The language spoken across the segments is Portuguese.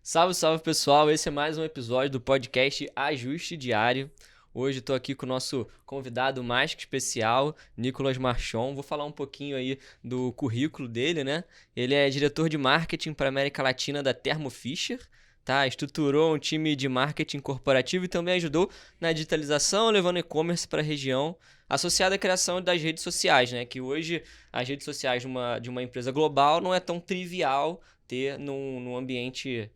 Salve, salve pessoal, esse é mais um episódio do podcast Ajuste Diário. Hoje estou aqui com o nosso convidado mais que especial, Nicolas Marchon. Vou falar um pouquinho aí do currículo dele, né? Ele é diretor de marketing para a América Latina da Thermo Fisher, tá? Estruturou um time de marketing corporativo e também ajudou na digitalização, levando e-commerce para a região, associada à criação das redes sociais, né? Que hoje as redes sociais de uma empresa global não é tão trivial ter num ambiente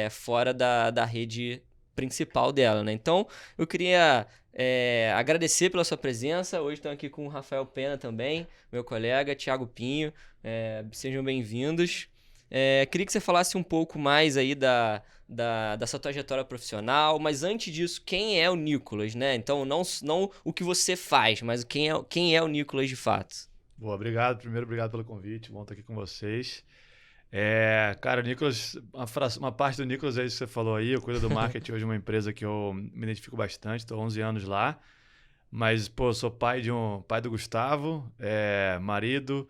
fora da rede principal dela, né? Então, eu queria agradecer pela sua presença. Hoje estamos aqui com o Rafael Pena também, meu colega, Thiago Pinho. Sejam bem-vindos. Queria que você falasse um pouco mais aí da sua trajetória profissional, mas antes disso, quem é o Nicolas, né? Então, não o que você faz, mas quem é o Nicolas de fato. Boa, obrigado. Primeiro, obrigado pelo convite. Bom estar aqui com vocês. Cara, o Nicolas, uma parte do Nicolas é isso que você falou aí. Eu cuido do marketing hoje de uma empresa que eu me identifico bastante. Estou 11 anos lá. Mas, pô, sou pai do Gustavo, marido,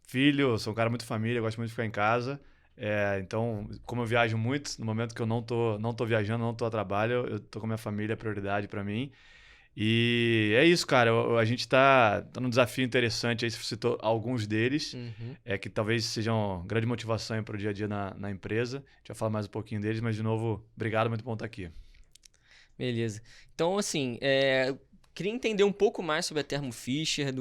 filho. Sou um cara muito família, gosto muito de ficar em casa. Então, como eu viajo muito, no momento que eu não tô viajando, não tô a trabalho, eu tô com a minha família, é prioridade para mim. E é isso, cara. A gente tá num desafio interessante aí, você citou alguns deles, Uhum. que talvez sejam grande motivação para o dia a dia na empresa. A gente vai falar mais um pouquinho deles, mas de novo, obrigado, muito bom estar aqui. Beleza. Então, assim, queria entender um pouco mais sobre a Thermo Fisher,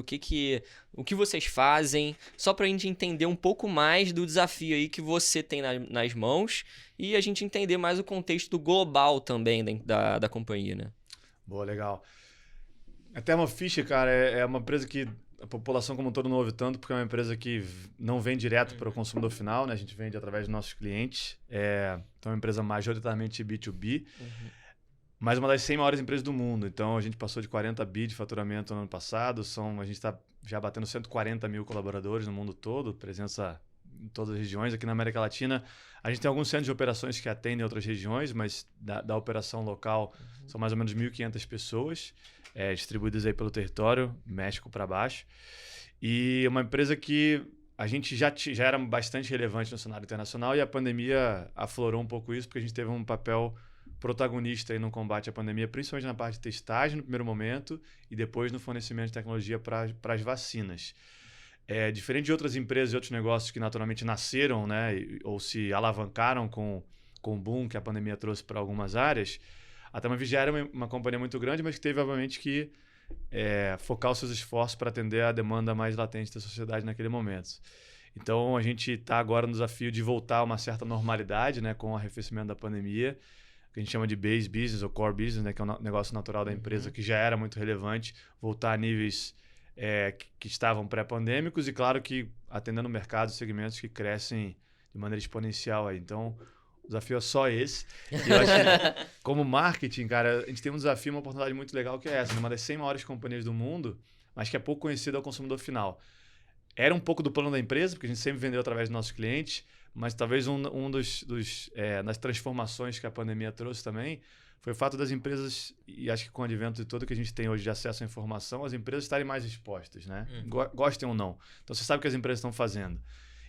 o que vocês fazem, só para a gente entender um pouco mais do desafio aí que você tem nas mãos e a gente entender mais o contexto global também da companhia, né? Boa, legal. A Thermo Fisher, cara, é uma empresa que a população como um todo não ouve tanto, porque é uma empresa que não vem direto para o consumidor final, né? A gente vende através dos nossos clientes. Então é uma empresa majoritariamente B2B. Uhum. Mas uma das 100 maiores empresas do mundo. Então, a gente passou de 40 bi de faturamento no ano passado. A gente está já batendo 140 mil colaboradores no mundo todo, presença em todas as regiões. Aqui na América Latina, a gente tem alguns centros de operações que atendem outras regiões, mas da operação local são mais ou menos 1.500 pessoas, distribuídas aí pelo território, México para baixo. E uma empresa que a gente já era bastante relevante no cenário internacional e a pandemia aflorou um pouco isso, porque a gente teve um papel protagonista aí no combate à pandemia, principalmente na parte de testagem no primeiro momento e depois no fornecimento de tecnologia para as vacinas. Diferente de outras empresas e outros negócios que naturalmente nasceram, né, ou se alavancaram com o boom que a pandemia trouxe para algumas áreas, a Thermo Fisher era uma companhia muito grande, mas que teve, obviamente, que focar os seus esforços para atender a demanda mais latente da sociedade naquele momento. Então, a gente está agora no desafio de voltar a uma certa normalidade, né, com o arrefecimento da pandemia, que a gente chama de base business ou core business, né, que é um negócio natural da empresa, que já era muito relevante, voltar a níveis que estavam pré-pandêmicos e, claro, que atendendo mercados e segmentos que crescem de maneira exponencial aí. Então, o desafio é só esse. E eu acho que, como marketing, cara, a gente tem um desafio, uma oportunidade muito legal que é essa, uma das 100 maiores companhias do mundo, mas que é pouco conhecida ao consumidor final. Era um pouco do plano da empresa, porque a gente sempre vendeu através dos nossos clientes, mas talvez das transformações que a pandemia trouxe também foi o fato das empresas, e acho que com o advento de tudo que a gente tem hoje de acesso à informação, as empresas estarem mais expostas, né? Gostem ou não. Então você sabe o que as empresas estão fazendo.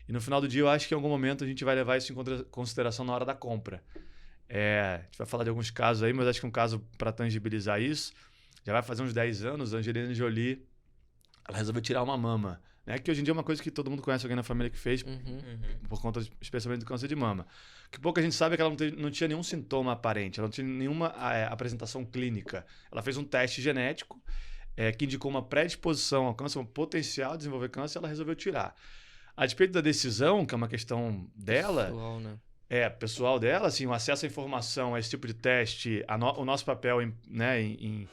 E no final do dia eu acho que em algum momento a gente vai levar isso em consideração na hora da compra. A gente vai falar de alguns casos aí, mas acho que um caso para tangibilizar isso, já vai fazer uns 10 anos, a Angelina Jolie, ela resolveu tirar uma mama. Né? Que hoje em dia é uma coisa que todo mundo conhece alguém na família que fez, por conta especialmente do câncer de mama. O que pouca gente sabe é que ela não tinha nenhum sintoma aparente, ela não tinha nenhuma apresentação clínica. Ela fez um teste genético que indicou uma predisposição ao câncer, um potencial de desenvolver câncer, e ela resolveu tirar. A despeito da decisão, que é uma questão dela, Pessoal, né? pessoal dela, assim, o acesso à informação, a esse tipo de teste, o nosso papel em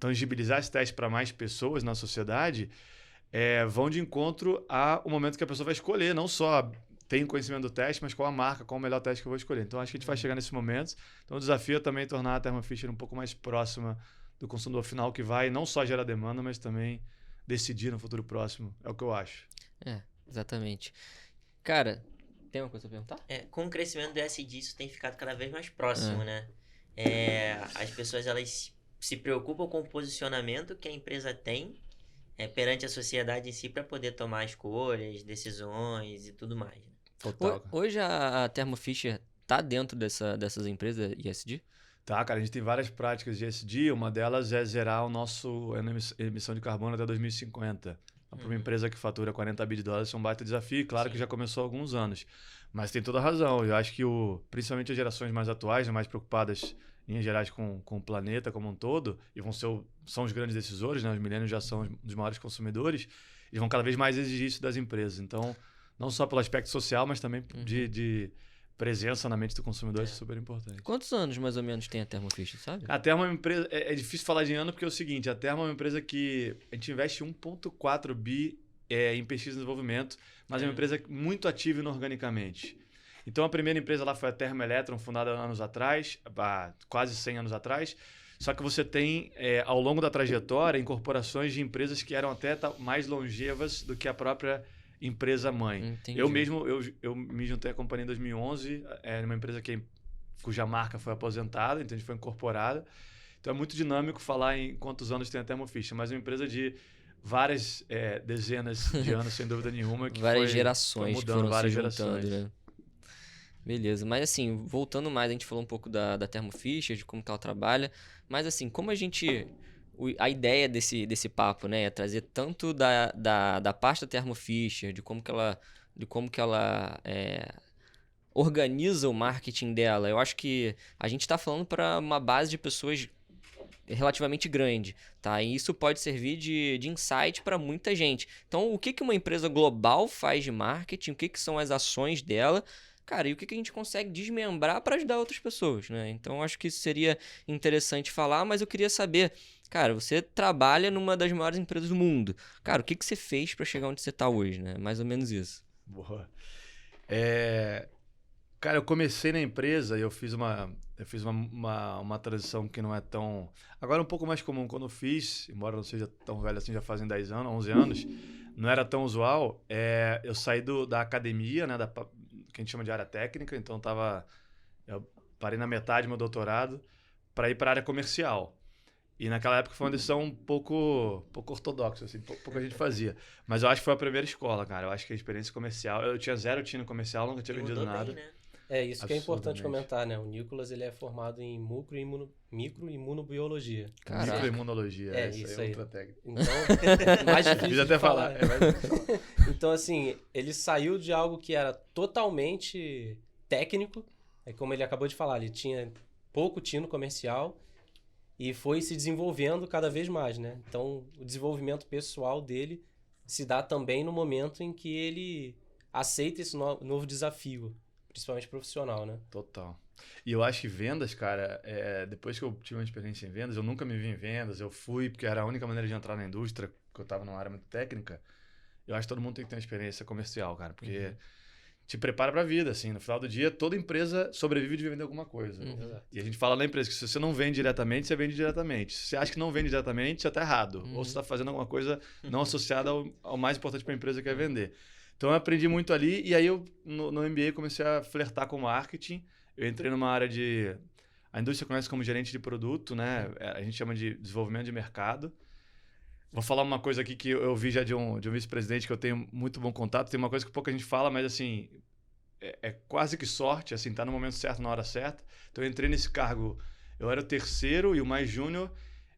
tangibilizar esse teste para mais pessoas na sociedade, vão de encontro ao momento que a pessoa vai escolher, não só tem conhecimento do teste, mas qual a marca, qual o melhor teste que eu vou escolher. Então, acho que a gente vai chegar nesse momento. Então, o desafio é também tornar a Thermo Fisher um pouco mais próxima do consumidor final, que vai não só gerar demanda, mas também decidir no futuro próximo. É o que eu acho. Exatamente. Cara, tem uma coisa pra perguntar? Com o crescimento do SD, isso tem ficado cada vez mais próximo, né? As pessoas, elas se preocupam com o posicionamento que a empresa tem perante a sociedade em si para poder tomar escolhas, decisões e tudo mais. Né? Total. Cara. Hoje a Thermo Fisher tá dentro dessas empresas ESG? Tá, cara, a gente tem várias práticas de ESG, uma delas é zerar a emissão de carbono até 2050. Para uma empresa que fatura 40 bi de dólares, isso é um baita desafio, claro que já começou há alguns anos. Mas tem toda a razão, eu acho que principalmente as gerações mais atuais, mais preocupadas em gerais com o planeta como um todo, e são os grandes decisores, né? Os milênios já são os maiores consumidores, eles vão cada vez mais exigir isso das empresas. Então, não só pelo aspecto social, mas também de presença na mente do consumidor, isso é super importante. Quantos anos mais ou menos tem a Thermo Fisher, sabe? A Thermo é uma empresa... É difícil falar de ano porque é o seguinte, a Thermo é uma empresa que a gente investe 1,4 bi em pesquisa e desenvolvimento, mas é uma empresa muito ativa inorganicamente. Então, a primeira empresa lá foi a Thermo Electron, fundada anos atrás, quase 100 anos atrás. Só que você tem, ao longo da trajetória, incorporações de empresas que eram até mais longevas do que a própria empresa mãe. Entendi. Eu me juntei à companhia em 2011, uma empresa cuja marca foi aposentada, então a gente foi incorporada. Então é muito dinâmico falar em quantos anos tem a Thermo Fisher, mas é uma empresa de várias dezenas de anos, sem dúvida nenhuma. Que várias foi gerações mudando, foram várias se juntando, gerações. né? Beleza, mas assim, voltando mais, a gente falou um pouco da Thermo Fisher, de como que ela trabalha, mas assim, como a ideia desse papo, né, é trazer tanto da parte da Thermo Fisher, de como que ela organiza o marketing dela. Eu acho que a gente está falando para uma base de pessoas relativamente grande, tá? E isso pode servir de insight para muita gente. Então, o que uma empresa global faz de marketing, o que são as ações dela, cara, e o que a gente consegue desmembrar para ajudar outras pessoas, né? Então, acho que isso seria interessante falar, mas eu queria saber, cara, você trabalha numa das maiores empresas do mundo. Cara, o que você fez para chegar onde você está hoje, né? Mais ou menos isso. Boa. Cara, eu comecei na empresa e eu fiz uma transição que não é tão... Agora é um pouco mais comum. Quando eu fiz, embora não seja tão velho assim, já fazem 10 anos, 11 anos, não era tão usual. Eu saí da academia, né, que a gente chama de área técnica, então eu parei na metade do meu doutorado para ir para a área comercial. E naquela época foi uma decisão um pouco ortodoxa, assim, pouca gente fazia. Mas eu acho que foi a primeira escola, cara. Eu acho que a experiência comercial... Eu tinha zero tino comercial, nunca tinha vendido nada. Bem, né? Isso que é importante comentar, né? O Nicolas, ele é formado em microimunobiologia. Microimunologia, isso aí. Outra técnica. Então, mais difícil até de falar. falar. Então, assim, ele saiu de algo que era totalmente técnico. Como ele acabou de falar, ele tinha pouco tino comercial e foi se desenvolvendo cada vez mais, né? Então, o desenvolvimento pessoal dele se dá também no momento em que ele aceita esse novo desafio, principalmente profissional, né? Total. E eu acho que vendas, cara, depois que eu tive uma experiência em vendas, eu nunca me vi em vendas, eu fui porque era a única maneira de entrar na indústria, porque eu estava numa área muito técnica. Eu acho que todo mundo tem que ter uma experiência comercial, cara, porque te prepara para a vida, assim. No final do dia, toda empresa sobrevive de vender alguma coisa. E a gente fala na empresa que se você não vende diretamente, você vende diretamente. Se você acha que não vende diretamente, você está errado. Ou você está fazendo alguma coisa não associada ao mais importante para a empresa, que é vender. Então, eu aprendi muito ali e aí eu, no MBA, comecei a flertar com marketing. Eu entrei numa área a indústria conhece como gerente de produto, né? A gente chama de desenvolvimento de mercado. Vou falar uma coisa aqui que eu vi já de um vice-presidente que eu tenho muito bom contato. Tem uma coisa que pouca gente fala, mas assim, é quase que sorte, assim, tá no momento certo, na hora certa. Então, eu entrei nesse cargo, eu era o terceiro e o mais júnior.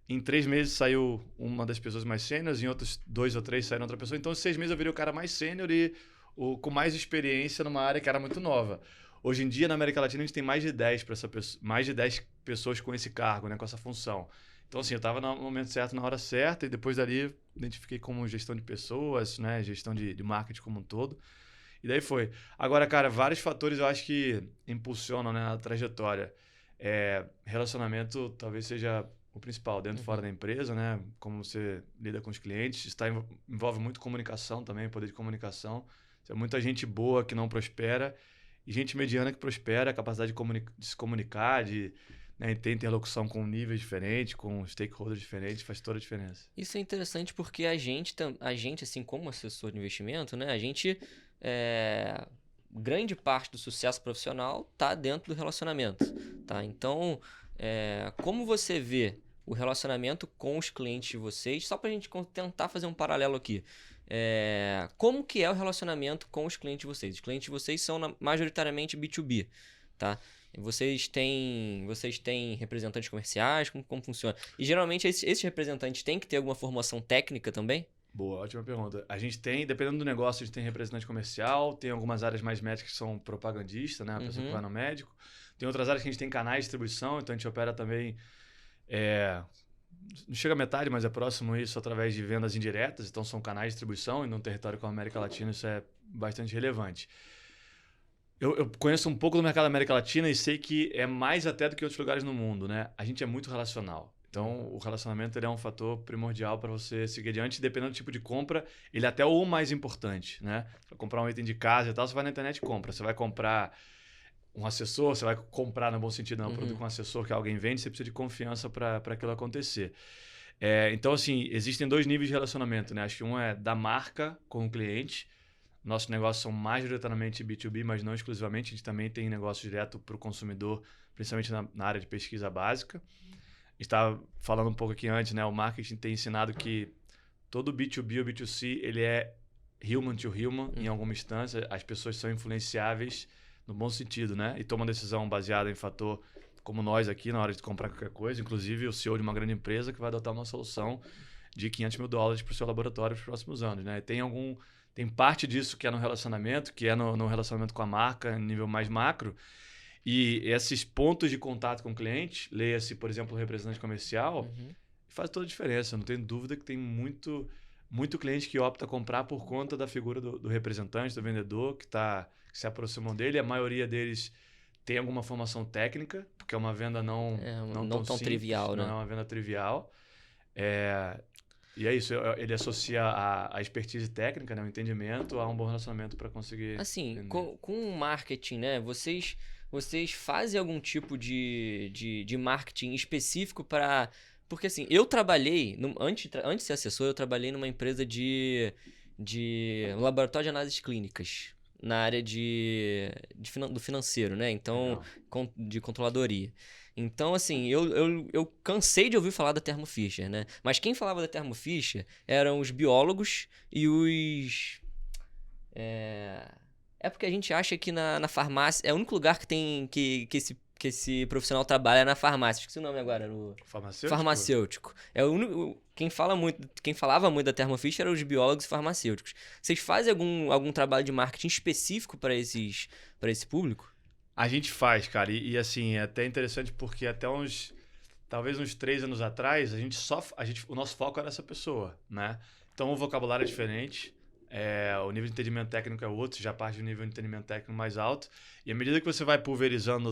Em 3 meses saiu uma das pessoas mais sêniores, em outros 2 ou 3 saíram outra pessoa. Então, em 6 meses eu virei o cara mais sênior e com mais experiência numa área que era muito nova. Hoje em dia, na América Latina, a gente tem mais de 10 pessoas com esse cargo, né, com essa função. Então, assim, eu estava no momento certo, na hora certa, e depois dali identifiquei como gestão de pessoas, né, gestão de marketing como um todo. E daí foi. Agora, cara, vários fatores eu acho que impulsionam, né, a trajetória. Relacionamento talvez seja o principal, dentro e fora da empresa, né? Como você lida com os clientes. Envolve muito comunicação também, poder de comunicação. Tem muita gente boa que não prospera e gente mediana que prospera, a capacidade de se comunicar, né, ter interlocução com níveis diferentes, com stakeholders diferentes, faz toda a diferença. Isso é interessante porque a gente assim como assessor de investimento, né, grande parte do sucesso profissional está dentro do relacionamento, tá? Então, como você vê o relacionamento com os clientes de vocês, só para a gente tentar fazer um paralelo aqui. como que é o relacionamento com os clientes de vocês? Os clientes de vocês são majoritariamente B2B, tá? Vocês têm representantes comerciais? Como funciona? E geralmente esses representantes têm que ter alguma formação técnica também? Boa, ótima pergunta. A gente tem, dependendo do negócio, a gente tem representante comercial, tem algumas áreas mais médicas que são propagandista, né? A pessoa que vai no médico. Tem outras áreas que a gente tem canais de distribuição, então a gente opera também, não chega a metade, mas é próximo isso através de vendas indiretas, então são canais de distribuição e num território como a América Latina isso é bastante relevante. Eu conheço um pouco do mercado da América Latina e sei que é mais até do que outros lugares no mundo, né? A gente é muito relacional. Então, o relacionamento ele é um fator primordial para você seguir adiante. Dependendo do tipo de compra, ele é até o mais importante, né? Para comprar um item de casa e tal, você vai na internet e compra. Você vai comprar um assessor, você vai comprar, no bom sentido, um produto com um assessor que alguém vende, você precisa de confiança para aquilo acontecer. Então, assim, existem 2 níveis de relacionamento, né? Acho que um é da marca com o cliente. Nossos negócios são majoritariamente B2B, mas não exclusivamente. A gente também tem negócio direto para o consumidor, principalmente na área de pesquisa básica. A gente estava falando um pouco aqui antes, né? O marketing tem ensinado que todo B2B ou B2C, ele é human to human, em alguma instância. As pessoas são influenciáveis no bom sentido, né? E tomam decisão baseada em fator como nós aqui, na hora de comprar qualquer coisa. Inclusive o CEO de uma grande empresa que vai adotar uma solução de $500 mil para o seu laboratório nos próximos anos, né? Tem parte disso que é no relacionamento, que é no relacionamento com a marca, nível mais macro. E esses pontos de contato com o cliente, leia-se, por exemplo, o representante comercial, faz toda a diferença. Não tenho dúvida que tem muito cliente que opta a comprar por conta da figura do representante, do vendedor, que se aproximam dele. A maioria deles tem alguma formação técnica, porque é uma venda não tão simples, trivial, né? Não é uma venda trivial. E é isso, ele associa a expertise técnica, né, o entendimento, a um bom relacionamento para conseguir... Assim, com o marketing, né, vocês fazem algum tipo de marketing específico para... Porque assim, eu trabalhei, antes de ser assessor, eu trabalhei numa empresa de um laboratório de análises clínicas, na área do financeiro, né, então, de controladoria. Então, assim, eu cansei de ouvir falar da Thermo Fisher, né? Mas quem falava da Thermo Fisher eram os biólogos e os... porque a gente acha que na farmácia... É o único lugar que tem que esse profissional trabalha na farmácia. Esqueci o nome agora. Farmacêutico. É o único... Quem falava muito da Thermo Fisher eram os biólogos e farmacêuticos. Vocês fazem algum trabalho de marketing específico para esse público? A gente faz, cara, e assim, é até interessante porque até talvez uns 3 anos atrás, o nosso foco era essa pessoa, né? Então o vocabulário é diferente, o nível de entendimento técnico é outro, já parte do nível de entendimento técnico mais alto, e à medida que você vai pulverizando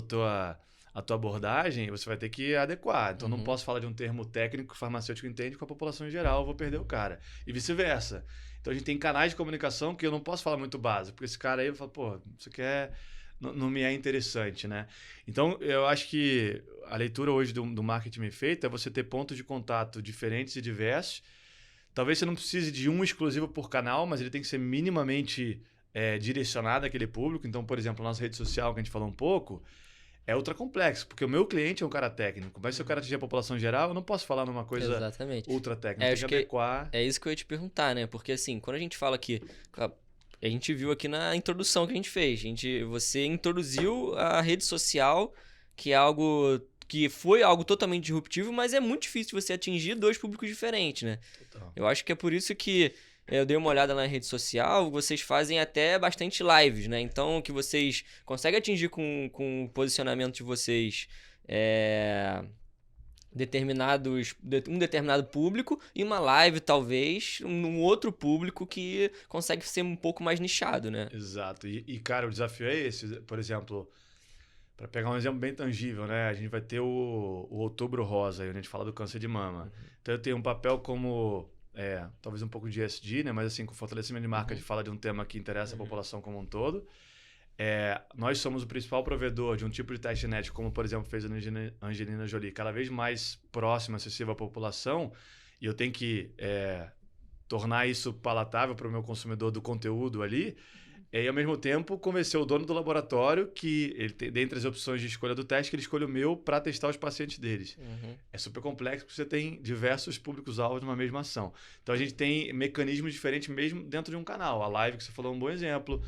a tua abordagem, você vai ter que adequar. Então não posso falar de um termo técnico que o farmacêutico entende com a população em geral, eu vou perder o cara. E vice-versa. Então a gente tem canais de comunicação que eu não posso falar muito básico, porque esse cara aí eu falo, pô, isso aqui não me é interessante, né? Então, eu acho que a leitura hoje do marketing bem feito é você ter pontos de contato diferentes e diversos. Talvez você não precise de um exclusivo por canal, mas ele tem que ser minimamente direcionado àquele público. Então, por exemplo, a nossa rede social, que a gente falou um pouco, é ultra complexo, porque o meu cliente é um cara técnico, mas se o cara atingir a população geral, eu não posso falar numa coisa ultra técnica, tem que adequar. É isso que eu ia te perguntar, né? Porque assim, quando a gente fala que... A gente viu aqui na introdução que a gente fez. Você introduziu a rede social, que foi algo totalmente disruptivo, mas é muito difícil você atingir 2 públicos diferentes, né? Total. Eu acho que é por isso que eu dei uma olhada na rede social, vocês fazem até bastante lives, né? Então, que vocês conseguem atingir com o posicionamento de vocês... um determinado público e uma live, talvez, um outro público que consegue ser um pouco mais nichado, né? Exato. E cara, o desafio é esse. Por exemplo, para pegar um exemplo bem tangível, né? A gente vai ter o Outubro Rosa, aí a gente fala do câncer de mama. Então eu tenho um papel como, talvez um pouco de ESG, né? Mas assim, com fortalecimento de marca, a gente fala de um tema que interessa a população como um todo. Nós somos o principal provedor de um tipo de teste genético, como, por exemplo, fez a Angelina Jolie, cada vez mais próximo, acessível à população, e eu tenho que tornar isso palatável para o meu consumidor do conteúdo ali. E aí, ao mesmo tempo, convenceu o dono do laboratório que, dentre as opções de escolha do teste, que ele escolhe o meu para testar os pacientes deles. É super complexo porque você tem diversos públicos-alvos numa mesma ação. Então, a gente tem mecanismos diferentes mesmo dentro de um canal. A live, que você falou, é um bom exemplo.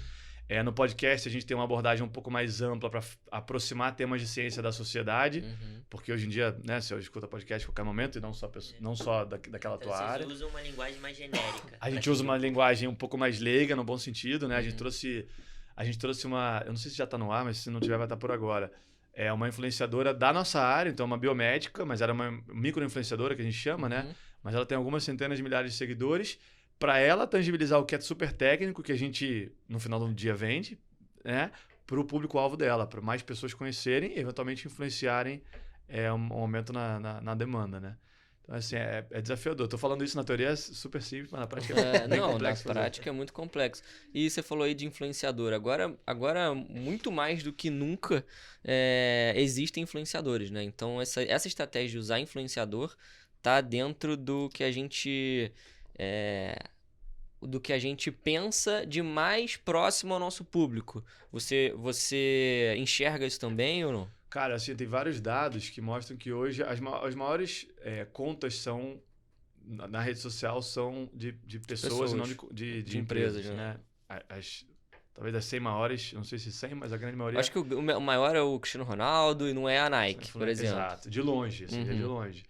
No podcast, a gente tem uma abordagem um pouco mais ampla para aproximar temas de ciência da sociedade, porque hoje em dia, né, você escuta podcast a qualquer momento e não só daquela tua área. Vocês usam uma linguagem mais genérica. A gente usa uma linguagem um pouco mais leiga, no bom sentido, né? A gente trouxe uma... Eu não sei se já está no ar, mas se não tiver vai estar por agora. É uma influenciadora da nossa área, então uma biomédica, mas era uma micro-influenciadora que a gente chama, né? Mas ela tem algumas centenas de milhares de seguidores. Para ela tangibilizar o que é super técnico, que a gente, no final do dia, vende, né? Para o público-alvo dela, para mais pessoas conhecerem e eventualmente influenciarem um aumento na demanda, né? Então, assim, é desafiador. Estou falando isso na teoria é super simples, mas na prática é bem complexo. Na prática é muito complexo. E você falou aí de influenciador. Agora muito mais do que nunca, existem influenciadores, né? Então, essa estratégia de usar influenciador tá dentro do que a gente... do que a gente pensa de mais próximo ao nosso público. Você enxerga isso também ou não? Cara, assim, tem vários dados que mostram que hoje as maiores contas são na rede social são de pessoas e não de empresas, né? Talvez das 100 maiores, não sei se 100, mas a grande maioria... Acho que o maior é o Cristiano Ronaldo e não é a Nike, por exemplo. Exato, de longe, assim, de longe.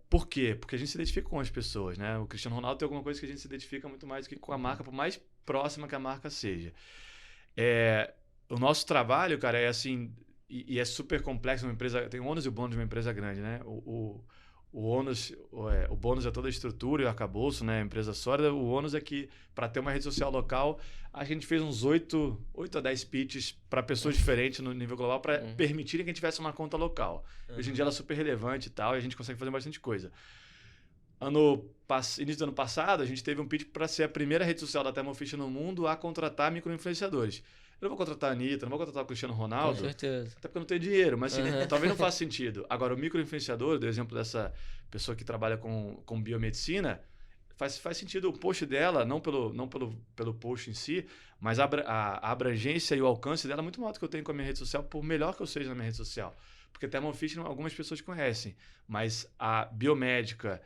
Por quê? Porque a gente se identifica com as pessoas, né? O Cristiano Ronaldo tem alguma coisa que a gente se identifica muito mais do que com a marca, por mais próxima que a marca seja. O nosso trabalho, cara, é assim, e é super complexo. Uma empresa tem o ônus e o bônus de uma empresa grande, né? O bônus é toda a estrutura e o arcabouço, né? A empresa sólida. O ônus é que, para ter uma rede social local, a gente fez uns 8 a 10 pitches para pessoas diferentes no nível global para permitirem que a gente tivesse uma conta local. Hoje em dia ela é super relevante e tal, e a gente consegue fazer bastante coisa. Início do ano passado, a gente teve um pitch para ser a primeira rede social da Thermo Fisher no mundo a contratar micro-influenciadores. Eu não vou contratar a Anitta, não vou contratar o Cristiano Ronaldo. Com certeza. Até porque eu não tenho dinheiro, mas assim, talvez não faça sentido. Agora, o micro-influenciador, do exemplo dessa pessoa que trabalha com biomedicina, faz sentido o post dela, não pelo post em si, mas a abrangência e o alcance dela é muito maior do que eu tenho com a minha rede social, por melhor que eu seja na minha rede social. Porque Thermo Fisher algumas pessoas conhecem, mas a biomédica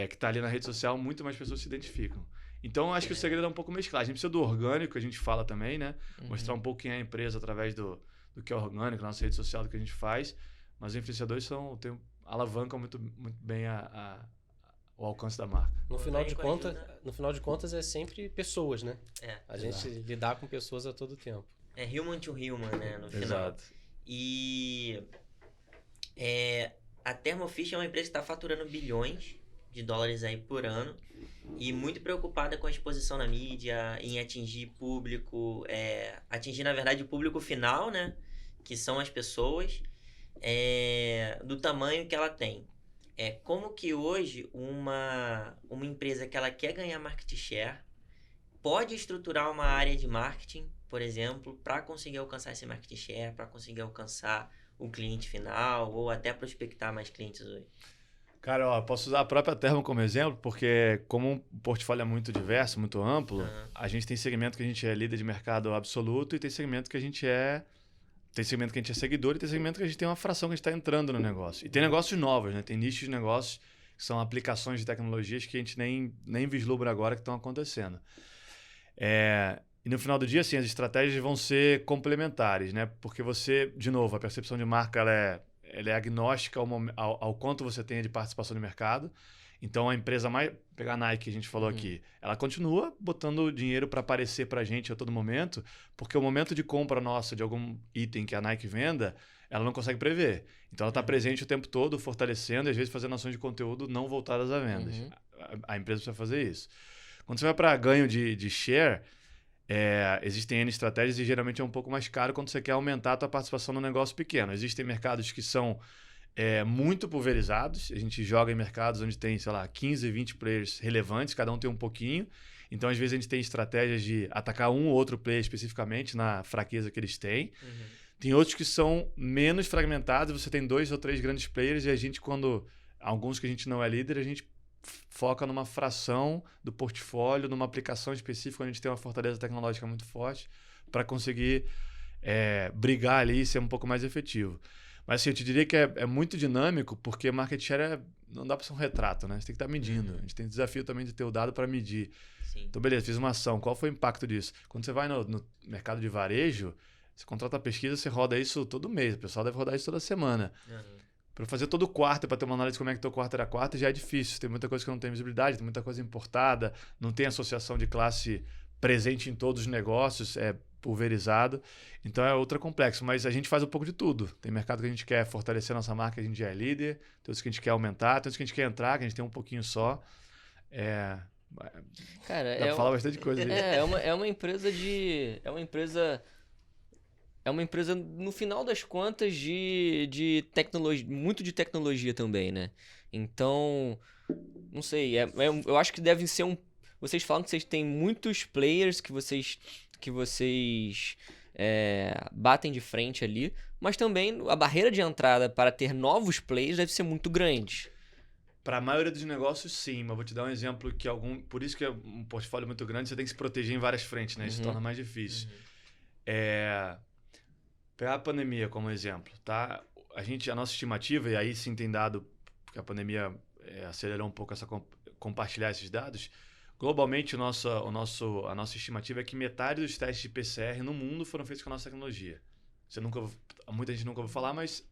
que está ali na rede social, muito mais pessoas se identificam. Então, eu acho que o segredo é um pouco mesclar. A gente precisa do orgânico, que a gente fala também, né? Mostrar um pouco quem é a empresa através do que é orgânico, na nossa rede social, do que a gente faz. Mas os influenciadores alavancam muito, muito bem o alcance da marca. No final de contas, é sempre pessoas, né? A gente lidar com pessoas a todo tempo. É human to human, né? No final. Exato. E a Thermo Fisher é uma empresa que está faturando bilhões de dólares aí por ano e muito preocupada com a exposição na mídia, em atingir público, atingir, na verdade, o público final, né? Que são as pessoas, do tamanho que ela tem. Como que hoje uma empresa que ela quer ganhar market share pode estruturar uma área de marketing, por exemplo, para conseguir alcançar esse market share, para conseguir alcançar o cliente final ou até prospectar mais clientes hoje? Cara, posso usar a própria Thermo como exemplo, porque como o portfólio é muito diverso, muito amplo, a gente tem segmento que a gente é líder de mercado absoluto e tem segmento que a gente é seguidor e tem segmento que a gente tem uma fração que a gente está entrando no negócio. E tem negócios novos, né? Tem nichos de negócios que são aplicações de tecnologias que a gente nem vislumbra agora que estão acontecendo. E no final do dia, assim, as estratégias vão ser complementares, né? Porque de novo, a percepção de marca ela é agnóstica ao quanto você tem de participação no mercado. Então, a empresa pegar a Nike, que a gente falou aqui, ela continua botando dinheiro para aparecer para a gente a todo momento, porque o momento de compra nossa de algum item que a Nike venda, ela não consegue prever. Então, ela está presente o tempo todo, fortalecendo e às vezes fazendo ações de conteúdo não voltadas a vendas. A empresa precisa fazer isso. Quando você vai para ganho de share, existem N estratégias e geralmente é um pouco mais caro quando você quer aumentar a tua participação no negócio pequeno. Existem mercados que são muito pulverizados. A gente joga em mercados onde tem, sei lá, 15, 20 players relevantes, cada um tem um pouquinho. Então, às vezes, a gente tem estratégias de atacar um ou outro player especificamente na fraqueza que eles têm. Tem outros que são menos fragmentados, você tem 2 ou 3 grandes players e a gente, alguns que a gente não é líder, a gente foca numa fração do portfólio, numa aplicação específica, onde a gente tem uma fortaleza tecnológica muito forte, para conseguir brigar ali e ser um pouco mais efetivo. Mas assim, eu te diria que é muito dinâmico, porque market share não dá para ser um retrato, né? Você tem que estar medindo. A gente tem o desafio também de ter o dado para medir. Sim. Então, beleza, fiz uma ação. Qual foi o impacto disso? Quando você vai no mercado de varejo, você contrata a pesquisa, você roda isso todo mês. O pessoal deve rodar isso toda semana. Para fazer todo o quarto, para ter uma análise de como é que teu quarto era quarto, já é difícil. Tem muita coisa que não tem visibilidade, tem muita coisa importada, não tem associação de classe presente em todos os negócios, é pulverizado. Então é ultra complexo, mas a gente faz um pouco de tudo. Tem mercado que a gente quer fortalecer nossa marca, a gente já é líder. Tem outros que a gente quer aumentar, tem outros que a gente quer entrar, que a gente tem um pouquinho só. Cara, dá pra falar bastante coisa aí. É uma empresa de... É uma empresa, no final das contas, de tecnologia, muito de tecnologia também, né? Então, não sei, eu acho que deve ser um... Vocês falam que vocês têm muitos players que vocês batem de frente ali, mas também a barreira de entrada para ter novos players deve ser muito grande. Para a maioria dos negócios, sim, mas vou te dar um exemplo que por isso que é um portfólio muito grande, você tem que se proteger em várias frentes, né? Isso torna mais difícil. Pegar a pandemia como exemplo, tá? A nossa estimativa, e aí sim tem dado, porque a pandemia acelerou um pouco compartilhar esses dados, globalmente a nossa estimativa é que metade dos testes de PCR no mundo foram feitos com a nossa tecnologia. Muita gente nunca ouviu falar, mas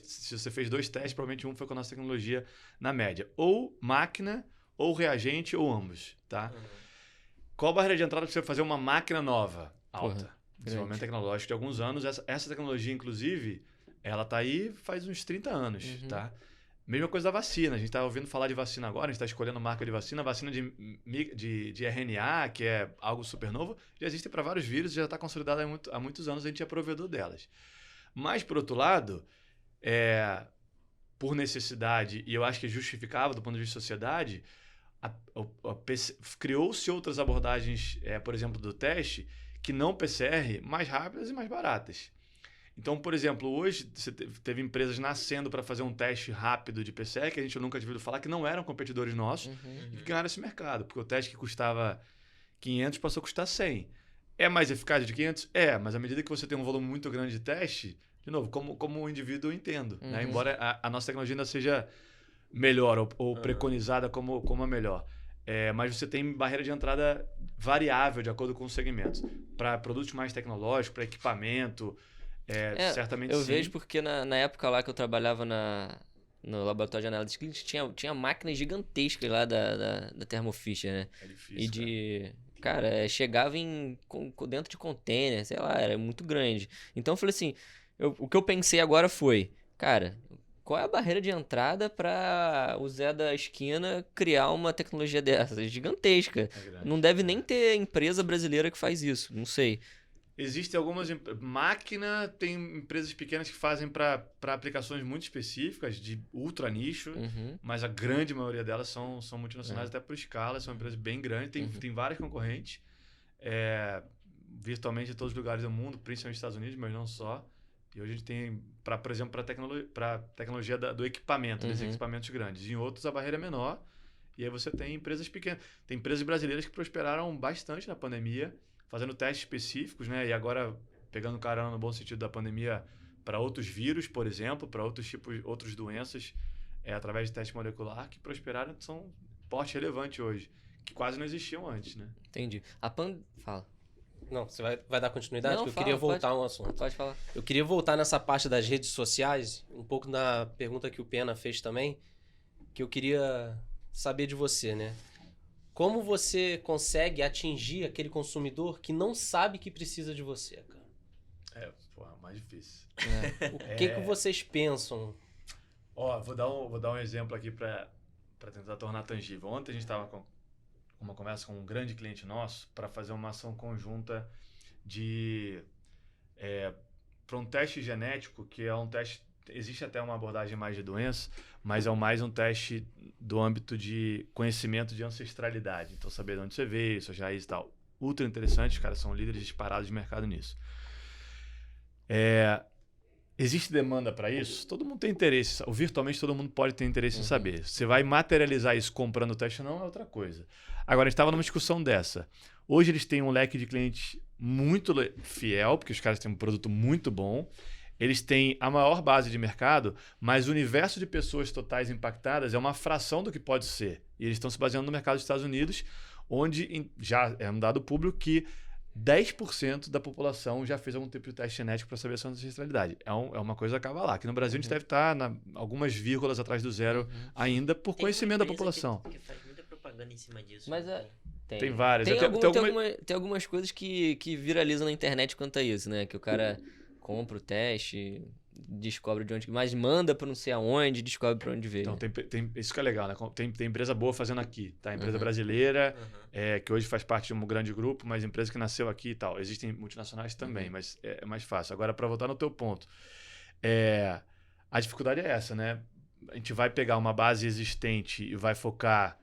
se você fez 2 testes, provavelmente um foi com a nossa tecnologia na média. Ou máquina, ou reagente, ou ambos, tá? Qual a barreira de entrada para você fazer uma máquina nova? Alta. Desenvolvimento tecnológico de alguns anos. Essa tecnologia, inclusive, ela tá aí faz uns 30 anos, tá? Mesma coisa da vacina. A gente está ouvindo falar de vacina agora, a gente está escolhendo marca de vacina. Vacina de RNA, que é algo super novo, já existe para vários vírus, já está consolidada há muitos anos, a gente é provedor delas. Mas, por outro lado, por necessidade, e eu acho que é justificável do ponto de vista de sociedade, criou-se outras abordagens, por exemplo, do teste, que não PCR, mais rápidas e mais baratas. Então, por exemplo, hoje você teve empresas nascendo para fazer um teste rápido de PCR, que a gente nunca tinha ouvido falar, que não eram competidores nossos, e que ganharam esse mercado. Porque o teste que custava 500 passou a custar 100. É mais eficaz de 500? Mas à medida que você tem um volume muito grande de teste, de novo, como um indivíduo eu entendo. Né? Embora a nossa tecnologia ainda seja melhor ou preconizada como a melhor. Mas você tem barreira de entrada variável de acordo com os segmentos. Para produtos mais tecnológicos, para equipamento... certamente eu sim. vejo porque na época lá que eu trabalhava no laboratório de análise clínica, tinha máquinas gigantescas lá da Thermo Fisher, né? É difícil, cara, chegava dentro de container, sei lá, era muito grande. Então eu falei assim, o que eu pensei agora foi, cara, qual é a barreira de entrada para o Zé da esquina criar uma tecnologia dessa? Gigantesca. Não deve nem ter empresa brasileira que faz isso, não sei. Existem algumas máquina, tem empresas pequenas que fazem para aplicações muito específicas, de ultra nicho, mas a grande maioria delas são multinacionais até por escala, são empresas bem grandes, tem vários concorrentes, virtualmente em todos os lugares do mundo, principalmente nos Estados Unidos, mas não só. E hoje a gente tem, por exemplo, para tecnologia do equipamento, desses equipamentos grandes. Em outros a barreira é menor, e aí você tem empresas pequenas. Tem empresas brasileiras que prosperaram bastante na pandemia, fazendo testes específicos, né? E agora pegando carona no bom sentido da pandemia para outros vírus, por exemplo, para outras doenças, através de teste molecular, que prosperaram, são porte relevante hoje, que quase não existiam antes, né? Entendi. Fala. Não, você vai dar continuidade? Não, eu queria voltar a um assunto. Pode falar. Eu queria voltar nessa parte das redes sociais, um pouco na pergunta que o Pena fez também, que eu queria saber de você, né? Como você consegue atingir aquele consumidor que não sabe que precisa de você, cara? Mais difícil. O que vocês pensam? Vou dar um exemplo aqui para tentar tornar tangível. Ontem a gente estava com uma conversa com um grande cliente nosso para fazer uma ação conjunta para um teste genético, que é um teste... Existe até uma abordagem mais de doença, mas é mais um teste do âmbito de conhecimento de ancestralidade. Então, saber de onde você veio, suas raízes e tal. Ultra interessante, os caras são líderes disparados de mercado nisso. Existe demanda para isso? Todo mundo tem interesse. Virtualmente todo mundo pode ter interesse em saber. Você vai materializar isso comprando o teste ou não é outra coisa. Agora, a gente estava numa discussão dessa. Hoje eles têm um leque de clientes muito fiel, porque os caras têm um produto muito bom. Eles têm a maior base de mercado, mas o universo de pessoas totais impactadas é uma fração do que pode ser. E eles estão se baseando no mercado dos Estados Unidos, onde já é um dado público que 10% da população já fez algum tipo de teste genético para saber a sua ancestralidade. É uma coisa que acaba lá. Aqui no Brasil a gente deve estar algumas vírgulas atrás do zero ainda por conhecimento da população. Que faz muita propaganda em cima disso. Mas tem várias. Tem algumas coisas que viralizam na internet quanto a isso, né? Que o cara compra o teste, descobre de onde... Mas manda para não sei aonde, descobre para onde veio. Então, isso que é legal, né? Tem empresa boa fazendo aqui, tá? Empresa brasileira, que hoje faz parte de um grande grupo, mas empresa que nasceu aqui e tal. Existem multinacionais também, mas é mais fácil. Agora, para voltar no teu ponto, a dificuldade é essa, né? A gente vai pegar uma base existente e vai focar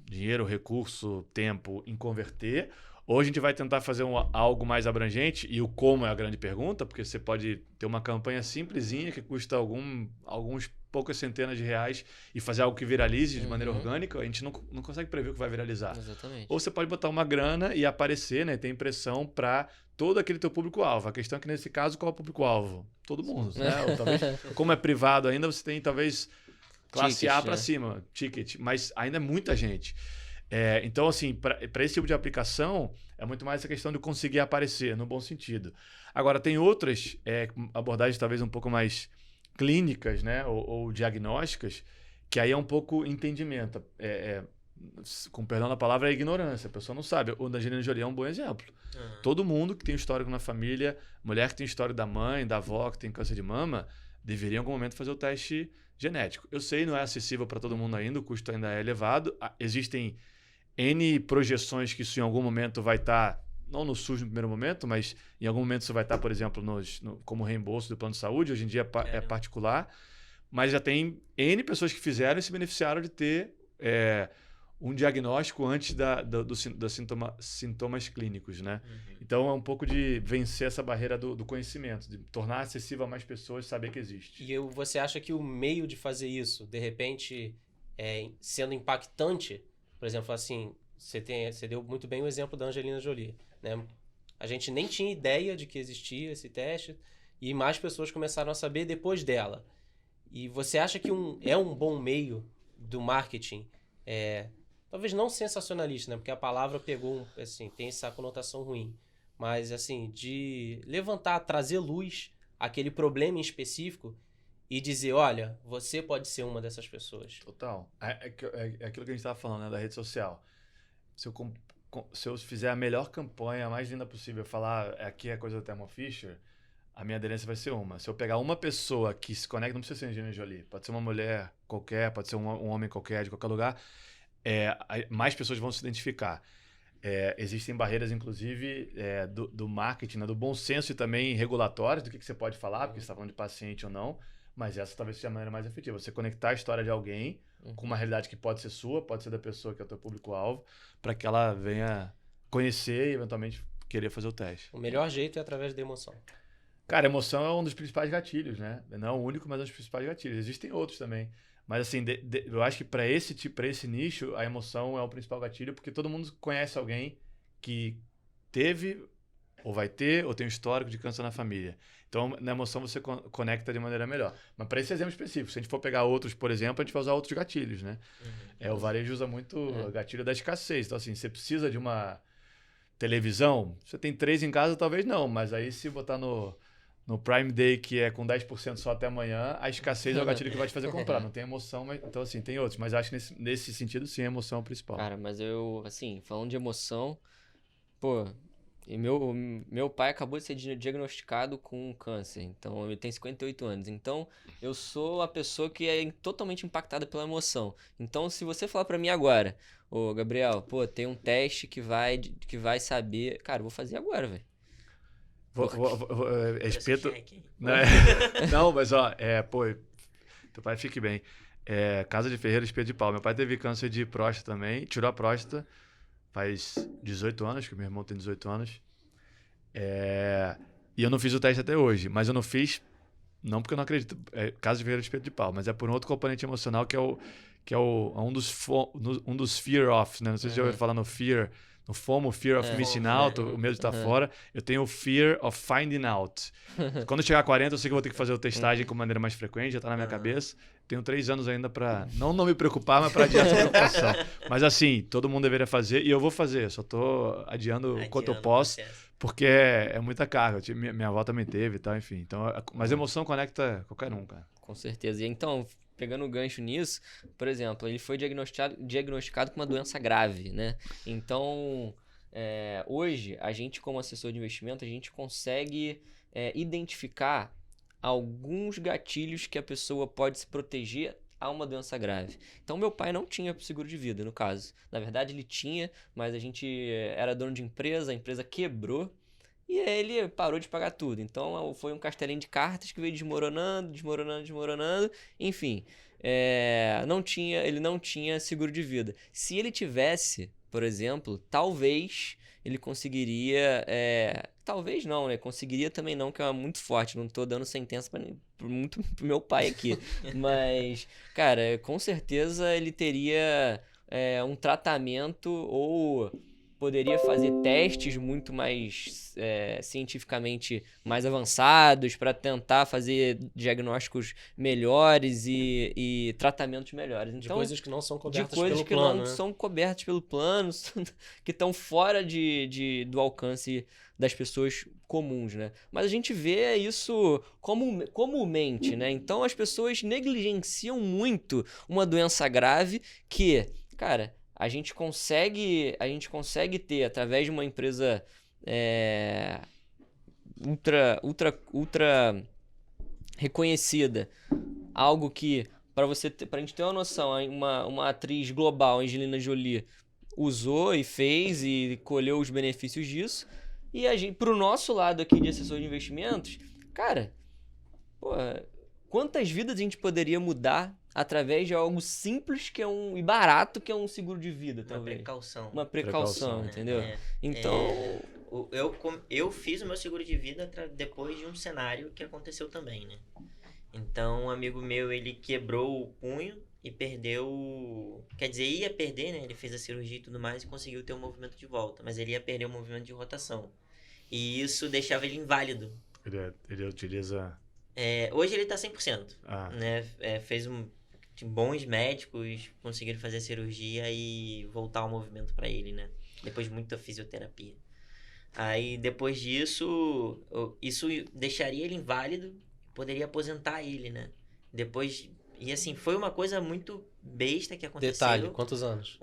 dinheiro, recurso, tempo em converter, ou a gente vai tentar fazer algo mais abrangente, e o como é a grande pergunta, porque você pode ter uma campanha simplesinha que custa alguns poucas centenas de reais e fazer algo que viralize de maneira orgânica, a gente não consegue prever o que vai viralizar. Exatamente. Ou você pode botar uma grana e aparecer, né, ter impressão para todo aquele teu público-alvo. A questão é que nesse caso, qual é o público-alvo? Todo mundo. Né? Ou, talvez, como é privado ainda, você tem talvez classe A para cima, ticket, mas ainda é muita gente. Então, assim, para esse tipo de aplicação, é muito mais essa questão de conseguir aparecer, no bom sentido. Agora, tem outras abordagens talvez um pouco mais clínicas, né, ou diagnósticas, que aí é um pouco entendimento. Com perdão da palavra, é ignorância. A pessoa não sabe. O da Angelina Jolie é um bom exemplo. Todo mundo que tem histórico na família, mulher que tem histórico da mãe, da avó que tem câncer de mama, deveria em algum momento fazer o teste genético. Eu sei, não é acessível para todo mundo ainda, o custo ainda é elevado. Existem N projeções que isso em algum momento vai estar, não no SUS no primeiro momento, mas em algum momento isso vai estar, por exemplo, como reembolso do plano de saúde. Hoje em dia é particular, mas já tem N pessoas que fizeram e se beneficiaram de ter um diagnóstico antes dos sintomas clínicos, né? Então é um pouco de vencer essa barreira do conhecimento, de tornar acessível a mais pessoas saber que existe. E você acha que o meio de fazer isso, de repente, sendo impactante, por exemplo, assim, você deu muito bem o exemplo da Angelina Jolie, né? A gente nem tinha ideia de que existia esse teste e mais pessoas começaram a saber depois dela. E você acha que é um bom meio do marketing, talvez não sensacionalista, né? Porque a palavra pegou, assim, tem essa conotação ruim, mas assim, de levantar, trazer luz àquele problema em específico e dizer, olha, você pode ser uma dessas pessoas. Total. É aquilo que a gente estava falando, né, da rede social. Se eu fizer a melhor campanha, a mais linda possível, falar aqui é a coisa do Thermo Fisher, a minha aderência vai ser uma. Se eu pegar uma pessoa que se conecta, não precisa ser Angelina Jolie, pode ser uma mulher qualquer, pode ser um homem qualquer, de qualquer lugar, mais pessoas vão se identificar. Existem barreiras, inclusive, do marketing, né, do bom senso e também regulatórios, do que você pode falar, porque você está falando de paciente ou não, mas essa talvez seja a maneira mais efetiva. Você conectar a história de alguém com uma realidade que pode ser sua, pode ser da pessoa que é o teu público-alvo, para que ela venha conhecer e, eventualmente, querer fazer o teste. O melhor jeito é através da emoção. Cara, emoção é um dos principais gatilhos, né? Não é o único, mas é um dos principais gatilhos. Existem outros também. Mas, assim, eu acho que para esse nicho, a emoção é o principal gatilho, porque todo mundo conhece alguém que teve, ou vai ter, ou tem um histórico de câncer na família. Então, na emoção, você conecta de maneira melhor. Mas para esse exemplo específico, se a gente for pegar outros, por exemplo, a gente vai usar outros gatilhos, né? O varejo usa muito o gatilho da escassez. Então, assim, você precisa de uma televisão, você tem 3 em casa, talvez não, mas aí se botar no Prime Day, que é com 10% só até amanhã, a escassez é o gatilho que vai te fazer comprar. Não tem emoção, mas então, assim, tem outros. Mas acho que nesse sentido, sim, a emoção é o principal. Cara, mas eu, assim, falando de emoção, pô, e meu pai acabou de ser diagnosticado com câncer, então ele tem 58 anos. Então, eu sou a pessoa que é totalmente impactada pela emoção. Então, se você falar pra mim agora, ô, Gabriel, pô, tem um teste que vai saber... Cara, eu vou fazer agora, velho. Espeto... Não, mas ó, pô, teu pai fique bem. Casa de Ferreira, espeto de pau. Meu pai teve câncer de próstata também, tirou a próstata faz 18 anos, que meu irmão tem 18 anos. E eu não fiz o teste até hoje, mas eu não fiz não porque eu não acredito, é caso de Ferreira de Espeto de Pau, mas é por um outro componente emocional que é um dos fear of, né? Não sei se já ouviu falar no fear, no FOMO, fear of missing out, o medo de estar fora. Eu tenho o fear of finding out. Quando eu chegar a 40, eu sei que eu vou ter que fazer a testagem com maneira mais frequente, já tá na minha cabeça. Tenho 3 anos ainda para não me preocupar, mas para adiar essa preocupação. Mas assim, todo mundo deveria fazer e eu vou fazer. Só tô adiando o quanto eu posso, porque é muita carga. Minha avó também teve e tal, enfim. Então, mas a emoção conecta qualquer um, cara. Com certeza. E então, pegando o gancho nisso, por exemplo, ele foi diagnosticado com uma doença grave, né? Então, hoje, a gente como assessor de investimento, a gente consegue identificar alguns gatilhos que a pessoa pode se proteger a uma doença grave. Então, meu pai não tinha seguro de vida, no caso. Na verdade, ele tinha, mas a gente era dono de empresa, a empresa quebrou e aí ele parou de pagar tudo. Então, foi um castelinho de cartas que veio desmoronando, enfim. Ele não tinha seguro de vida. Se ele tivesse, por exemplo, talvez ele conseguiria... talvez não, né? Conseguiria também não, que é muito forte. Não tô dando sentença muito pro meu pai aqui. Mas, cara, com certeza ele teria um tratamento ou poderia fazer testes muito mais cientificamente mais avançados para tentar fazer diagnósticos melhores e tratamentos melhores. Então, de coisas que não são cobertas pelo plano. De coisas que não são cobertas pelo plano, que estão fora do alcance das pessoas comuns, né? Mas a gente vê isso comumente, né? Então as pessoas negligenciam muito uma doença grave que, cara, a gente consegue ter, através de uma empresa ultra reconhecida, algo que, pra gente ter uma noção, uma atriz global, Angelina Jolie, usou e fez e colheu os benefícios disso. E a gente, pro nosso lado aqui de assessor de investimentos, cara, quantas vidas a gente poderia mudar através de algo simples e barato que é um seguro de vida, talvez. Uma precaução, entendeu? Então... Eu fiz o meu seguro de vida depois de um cenário que aconteceu também, né? Então, um amigo meu, ele quebrou o punho e perdeu... Quer dizer, ia perder, né? Ele fez a cirurgia e tudo mais e conseguiu ter o movimento de volta. Mas ele ia perder o movimento de rotação. E isso deixava ele inválido. Ele utiliza... Hoje ele tá 100%. Né? Fez bons médicos, conseguiram fazer a cirurgia e voltar o movimento para ele, né? Depois de muita fisioterapia. Aí, depois disso, isso deixaria ele inválido, poderia aposentar ele, né? Depois... E assim, foi uma coisa muito besta que aconteceu. Detalhe, quantos anos?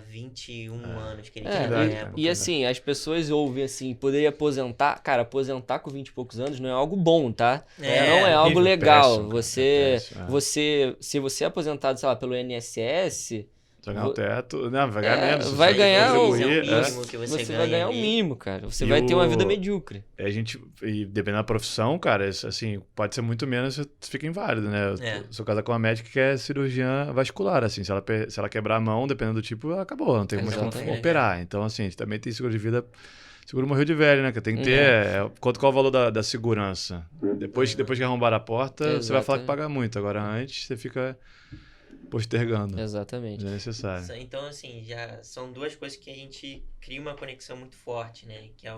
21 anos que ele tinha na época. E assim, as pessoas ouvem assim, poderia aposentar. Cara, aposentar com 20 e poucos anos não é algo bom, tá? Não é algo legal. Péssimo, se você é aposentado, sei lá, pelo INSS... Vai ganhar o teto. Não, vai ganhar menos. Vai ganhar o mínimo que você vai ganhar o mínimo, cara. Você vai ter uma vida medíocre. E dependendo da profissão, cara, assim, pode ser muito menos, você fica inválido, né? Eu sou casado com uma médica que é cirurgiã vascular, assim. Se ela quebrar a mão, dependendo do tipo, acabou. Não tem mais como operar. Então, assim, a gente também tem seguro de vida. Seguro morreu de velho, né? Que tem que ter... Qual é o valor da segurança? Depois que arrombar a porta, você vai falar que paga muito. Agora, antes, você fica... postergando. Exatamente. É necessário. Então, assim, já são duas coisas que a gente cria uma conexão muito forte, né? Que é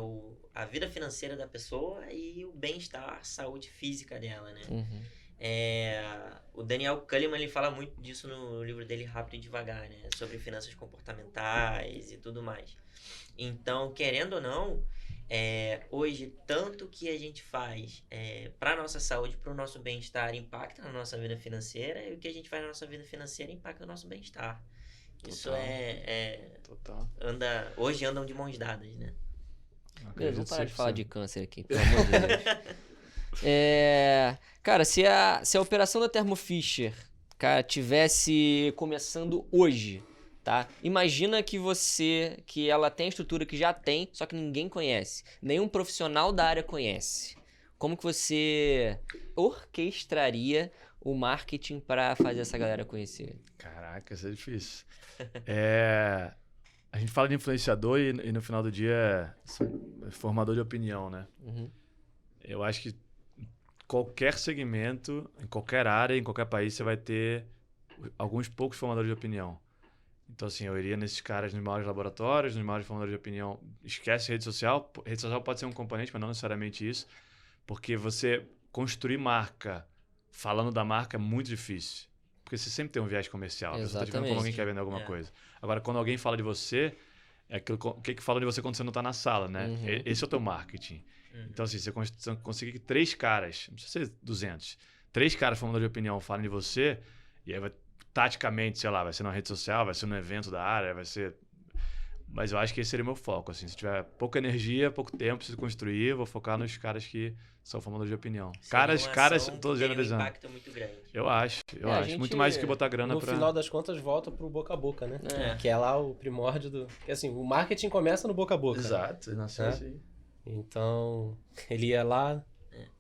a vida financeira da pessoa e o bem-estar, a saúde física dela, né? Uhum. O Daniel Kahneman, ele fala muito disso no livro dele Rápido e Devagar, né? Sobre finanças comportamentais e tudo mais. Então, querendo ou não, hoje, tanto que a gente faz para a nossa saúde, para o nosso bem-estar, impacta na nossa vida financeira, e o que a gente faz na nossa vida financeira impacta no nosso bem-estar. Isso Total. Hoje andam de mãos dadas, né? Vamos parar de falar de câncer aqui, pelo amor de Deus. Cara, se a operação da Thermo Fisher, cara, tivesse começando hoje, tá? Imagina que ela tem a estrutura que já tem, só que ninguém conhece. Nenhum profissional da área conhece. Como que você orquestraria o marketing para fazer essa galera conhecer? Caraca, isso é difícil. A gente fala de influenciador e no final do dia é formador de opinião, né? Uhum. Eu acho que qualquer segmento, em qualquer área, em qualquer país, você vai ter alguns poucos formadores de opinião. Então, assim, eu iria nesses caras nos maiores laboratórios, nos maiores formadores de opinião. Esquece rede social. Rede social pode ser um componente, mas não necessariamente isso. Porque você construir marca falando da marca é muito difícil. Porque você sempre tem um viés comercial. Você está te vendo como alguém quer vender alguma coisa. Agora, quando alguém fala de você, é aquilo, o que fala de você quando você não está na sala, né? Esse é o teu marketing. Então, assim, você conseguir que 3 caras, não precisa ser 200, 3 caras formadores de opinião falem de você, e aí vai taticamente, sei lá, vai ser numa rede social, vai ser num evento da área, vai ser... Mas eu acho que esse seria o meu foco, assim. Se tiver pouca energia, pouco tempo, preciso construir, eu vou focar nos caras que são formadores de opinião. Caras, tô generalizando. Um impacto muito grande. Eu acho. Muito mais do que botar grana no final das contas, volta pro boca a boca, né? Que é lá o primórdio do... Porque, assim, o marketing começa no boca a boca. Exato. Nasceu assim. Então, ele ia lá...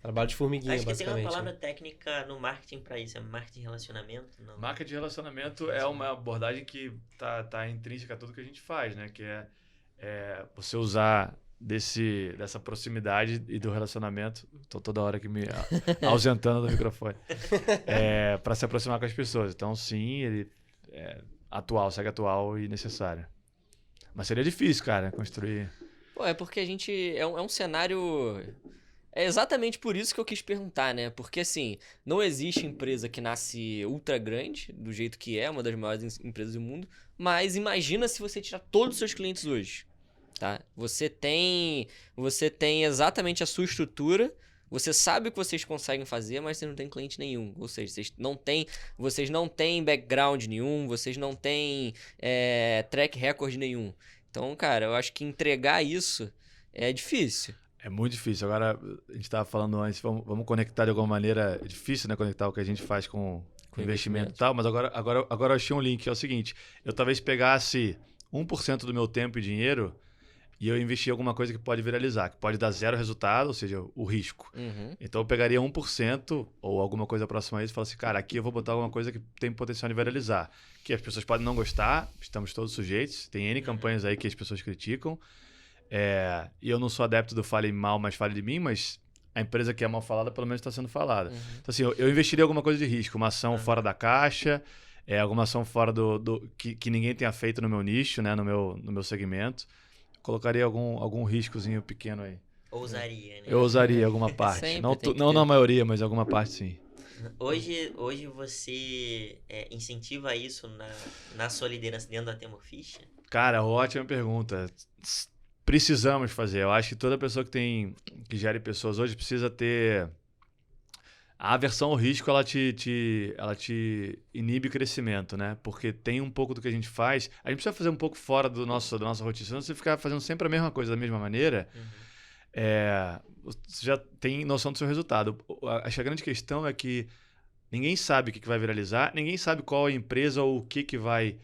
Trabalho de formiguinha, acho que basicamente. tem uma palavra técnica no marketing para isso, é marketing de relacionamento? Não. Marketing de relacionamento é uma abordagem que tá intrínseca a tudo que a gente faz, né? Que é você usar dessa proximidade e do relacionamento. Tô toda hora aqui me ausentando do microfone. Para se aproximar com as pessoas. Então, sim, ele é segue atual e necessário. Mas seria difícil, cara, construir... Pô, é porque a gente... É um cenário... É exatamente por isso que eu quis perguntar, né? Porque, assim, não existe empresa que nasce ultra grande, do jeito que é, uma das maiores empresas do mundo, mas imagina se você tirar todos os seus clientes hoje, tá? Você tem exatamente a sua estrutura, você sabe o que vocês conseguem fazer, mas você não tem cliente nenhum. Ou seja, vocês não têm background nenhum, vocês não têm track record nenhum. Então, cara, eu acho que entregar isso é difícil. É muito difícil. Agora, a gente estava falando antes, vamos conectar de alguma maneira. É difícil, né? Conectar o que a gente faz com investimento e tal, mas agora eu achei um link, que é o seguinte. Eu talvez pegasse 1% do meu tempo e dinheiro e eu investir em alguma coisa que pode viralizar, que pode dar 0 resultado, ou seja, o risco. Então eu pegaria 1% ou alguma coisa próxima a isso e falasse, cara, aqui eu vou botar alguma coisa que tem potencial de viralizar. Que as pessoas podem não gostar, estamos todos sujeitos, tem N campanhas aí que as pessoas criticam. E eu não sou adepto do fale mal, mas fale de mim, mas a empresa que é mal falada pelo menos está sendo falada. Então, assim, eu investiria em alguma coisa de risco, uma ação fora da caixa, alguma ação fora que ninguém tenha feito no meu nicho, né, no meu segmento. Colocaria algum riscozinho pequeno aí. Ousaria, né? Eu ousaria alguma parte. Não na maioria, mas alguma parte sim. Hoje você incentiva isso na sua liderança dentro da Temo Ficha? Cara, ótima pergunta. Precisamos fazer. Eu acho que toda pessoa que gere pessoas hoje precisa ter... A aversão ao risco, ela te inibe o crescimento, né? Porque tem um pouco do que a gente faz. A gente precisa fazer um pouco fora da nossa rotina. Senão você ficar fazendo sempre a mesma coisa da mesma maneira, você já tem noção do seu resultado. Acho que a grande questão é que ninguém sabe o que vai viralizar, ninguém sabe qual é a empresa ou o que vai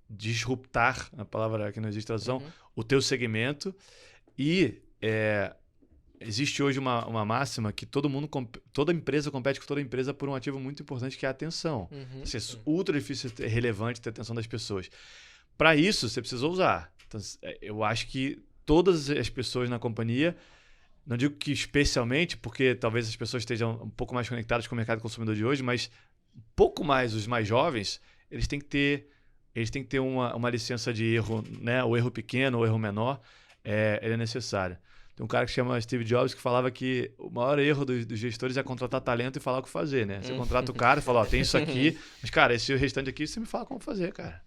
disruptar, a palavra que não existe tradução, o teu segmento. E existe hoje uma máxima que toda empresa compete com toda empresa por um ativo muito importante, que é a atenção. É ultra difícil, relevante ter a atenção das pessoas. Para isso, você precisa usar. Então, eu acho que todas as pessoas na companhia, não digo que especialmente, porque talvez as pessoas estejam um pouco mais conectadas com o mercado consumidor de hoje, mas um pouco mais os mais jovens, eles têm que ter uma licença de erro, né? O erro pequeno, o erro menor, ele é necessário. Tem um cara que chama Steve Jobs que falava que o maior erro dos gestores é contratar talento e falar o que fazer, né? Você contrata o cara e fala, tem isso aqui, mas, cara, esse restante aqui, você me fala como fazer, cara.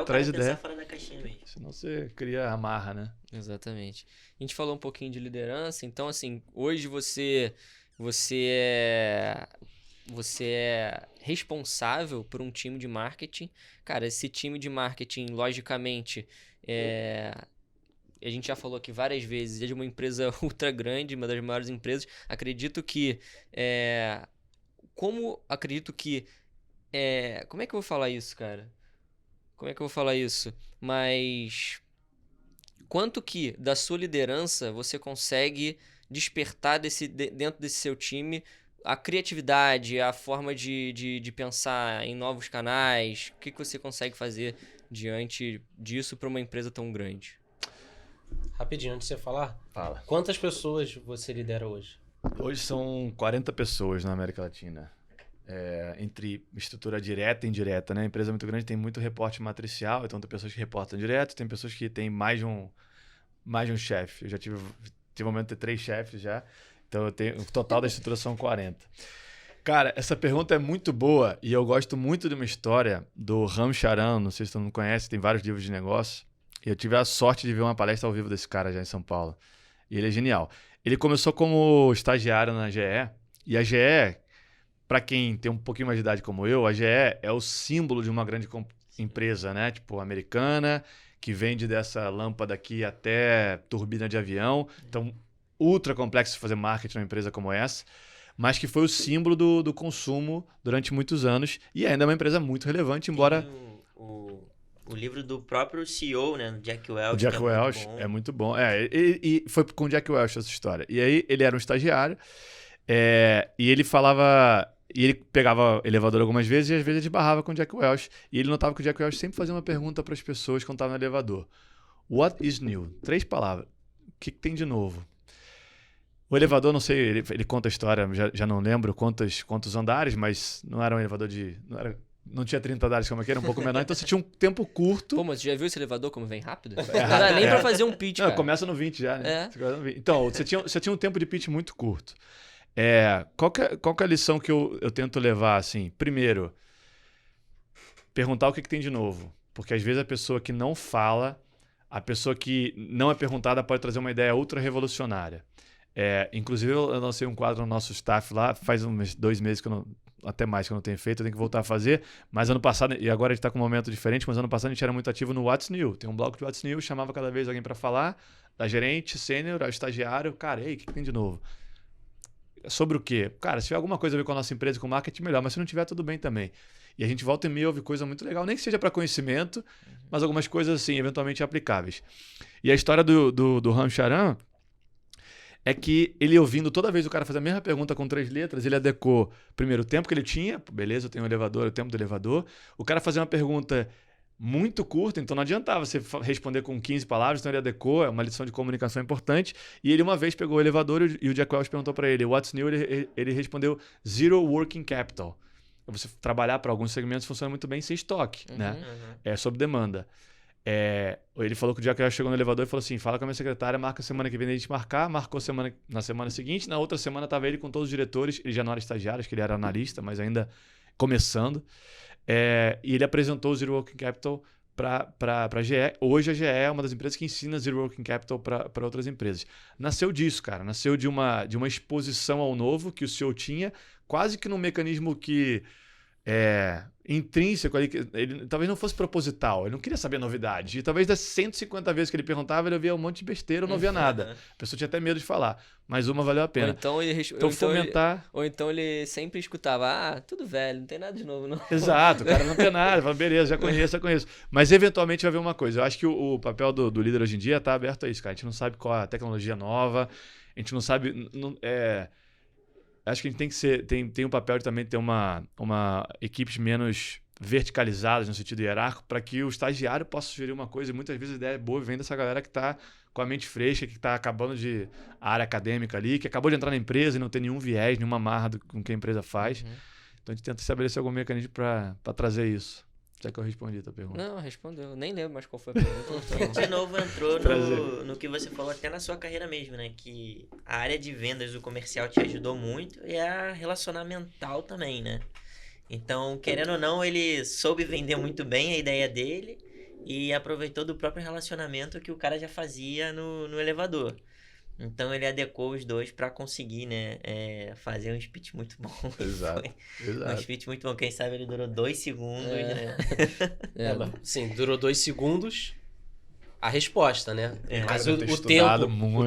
Traz ideia. Fora da caixinha mesmo. Senão você cria amarra, né? Exatamente. A gente falou um pouquinho de liderança, então, assim, hoje você é responsável por um time de marketing. Cara, esse time de marketing, logicamente, a gente já falou aqui várias vezes, é de uma empresa ultra grande, uma das maiores empresas. Acredito que... Como é que eu vou falar isso, cara? Mas... Quanto que da sua liderança você consegue despertar dentro desse seu time a criatividade, a forma de pensar em novos canais? O que você consegue fazer diante disso para uma empresa tão grande? Rapidinho, antes de você falar, Fala. Quantas pessoas você lidera hoje? Hoje são 40 pessoas na América Latina. Entre estrutura direta e indireta, né? A empresa é muito grande, tem muito reporte matricial, então tem pessoas que reportam direto, tem pessoas que têm mais de um chefe. Eu já tive o momento de ter 3 chefes já, então o total da estrutura são 40. Cara, essa pergunta é muito boa e eu gosto muito de uma história do Ram Charan, não sei se todo mundo conhece, tem vários livros de negócio, e eu tive a sorte de ver uma palestra ao vivo desse cara já em São Paulo, e ele é genial. Ele começou como estagiário na GE, e a GE, para quem tem um pouquinho mais de idade como eu, a GE é o símbolo de uma grande empresa, né? Tipo, americana, que vende dessa lâmpada aqui até turbina de avião. Então, ultra complexo fazer marketing numa empresa como essa, mas que foi o símbolo do consumo durante muitos anos e ainda é uma empresa muito relevante, embora... O livro do próprio CEO, né? Jack Welch. O Jack Welch é muito bom. E foi com o Jack Welch essa história. E aí, ele era um estagiário e ele falava... E ele pegava elevador algumas vezes e às vezes ele barrava com o Jack Welch. E ele notava que o Jack Welch sempre fazia uma pergunta para as pessoas quando estavam no elevador. What is new? 3 palavras. O que tem de novo? O elevador, não sei, ele conta a história, já não lembro quantos andares, mas não era um elevador não tinha 30 andares como aqui, era um pouco menor, então você tinha um tempo curto. Pô, mas você já viu esse elevador como vem rápido? Não dá nem pra fazer um pitch, cara. Não, começa no 20 já, né? Então, você tinha um tempo de pitch muito curto. Qual que é a lição que eu tento levar, assim? Primeiro, perguntar o que tem de novo. Porque às vezes a pessoa que não fala, a pessoa que não é perguntada pode trazer uma ideia ultra revolucionária. Inclusive, eu lancei um quadro no nosso staff lá, faz uns 2 meses até mais que eu não tenho feito, eu tenho que voltar a fazer. Mas ano passado, e agora a gente está com um momento diferente, mas ano passado a gente era muito ativo no What's New. Tem um bloco de What's New, chamava cada vez alguém para falar, da gerente, sênior, ao estagiário. Cara, o que tem de novo? Sobre o quê? Cara, se tiver alguma coisa a ver com a nossa empresa, com o marketing, melhor. Mas se não tiver, tudo bem também. E a gente volta e meia ouve coisa muito legal, nem que seja para conhecimento, mas algumas coisas, assim, eventualmente aplicáveis. E a história do Ram Charan é que ele ouvindo toda vez o cara fazer a mesma pergunta com 3 letras, ele adequou primeiro o tempo que ele tinha, beleza, eu tenho um elevador, o tempo do elevador. O cara fazia uma pergunta muito curta, então não adiantava você responder com 15 palavras, então ele adequou, é uma lição de comunicação importante. E ele uma vez pegou o elevador e o Jack Welch perguntou para ele, what's new? Ele respondeu, zero working capital. Você trabalhar para alguns segmentos funciona muito bem sem estoque, né? É sob demanda. Ele falou que o Jack Welch chegou no elevador e falou assim, fala com a minha secretária, marca semana que vem a gente marcou na semana seguinte, na outra semana estava ele com todos os diretores, ele já não era estagiário, acho que ele era analista, mas ainda começando. E ele apresentou o Zero Working Capital para a GE. Hoje a GE é uma das empresas que ensina Zero Working Capital para outras empresas. Nasceu disso, cara. Nasceu de uma exposição ao novo que o CEO tinha, quase que num mecanismo que intrínseco ali, ele talvez não fosse proposital, ele não queria saber novidade. E talvez das 150 vezes que ele perguntava, ele ouvia um monte de besteira ou não ouvia nada. A pessoa tinha até medo de falar, mas uma valeu a pena. Ou então ele sempre escutava, tudo velho, não tem nada de novo, não. Exato, o cara não tem nada, fala, beleza, já conheço. Mas eventualmente vai ver uma coisa, eu acho que o papel do líder hoje em dia está aberto a isso, cara. A gente não sabe qual é a tecnologia nova, a gente não sabe... Acho que a gente tem um papel de também ter uma equipes menos verticalizadas no sentido hierárquico para que o estagiário possa sugerir uma coisa e muitas vezes a ideia boa vem dessa galera que está com a mente fresca, que está acabando de a área acadêmica ali, que acabou de entrar na empresa e não tem nenhum viés, nenhuma amarra com o que a empresa faz. Então a gente tenta estabelecer algum mecanismo para trazer isso. Já que eu respondi a tua pergunta. Não, respondeu. Nem lembro mais qual foi a pergunta. De novo, entrou no que você falou até na sua carreira mesmo, né? Que a área de vendas do comercial te ajudou muito e a relacionamental também, né? Então, querendo ou não, ele soube vender muito bem a ideia dele e aproveitou do próprio relacionamento que o cara já fazia no elevador. Então ele adequou os dois para conseguir, né, fazer um speech muito bom. Exato. Um speech muito bom. Quem sabe ele durou 2 segundos, né? Mas, sim, durou 2 segundos a resposta, né? Mas o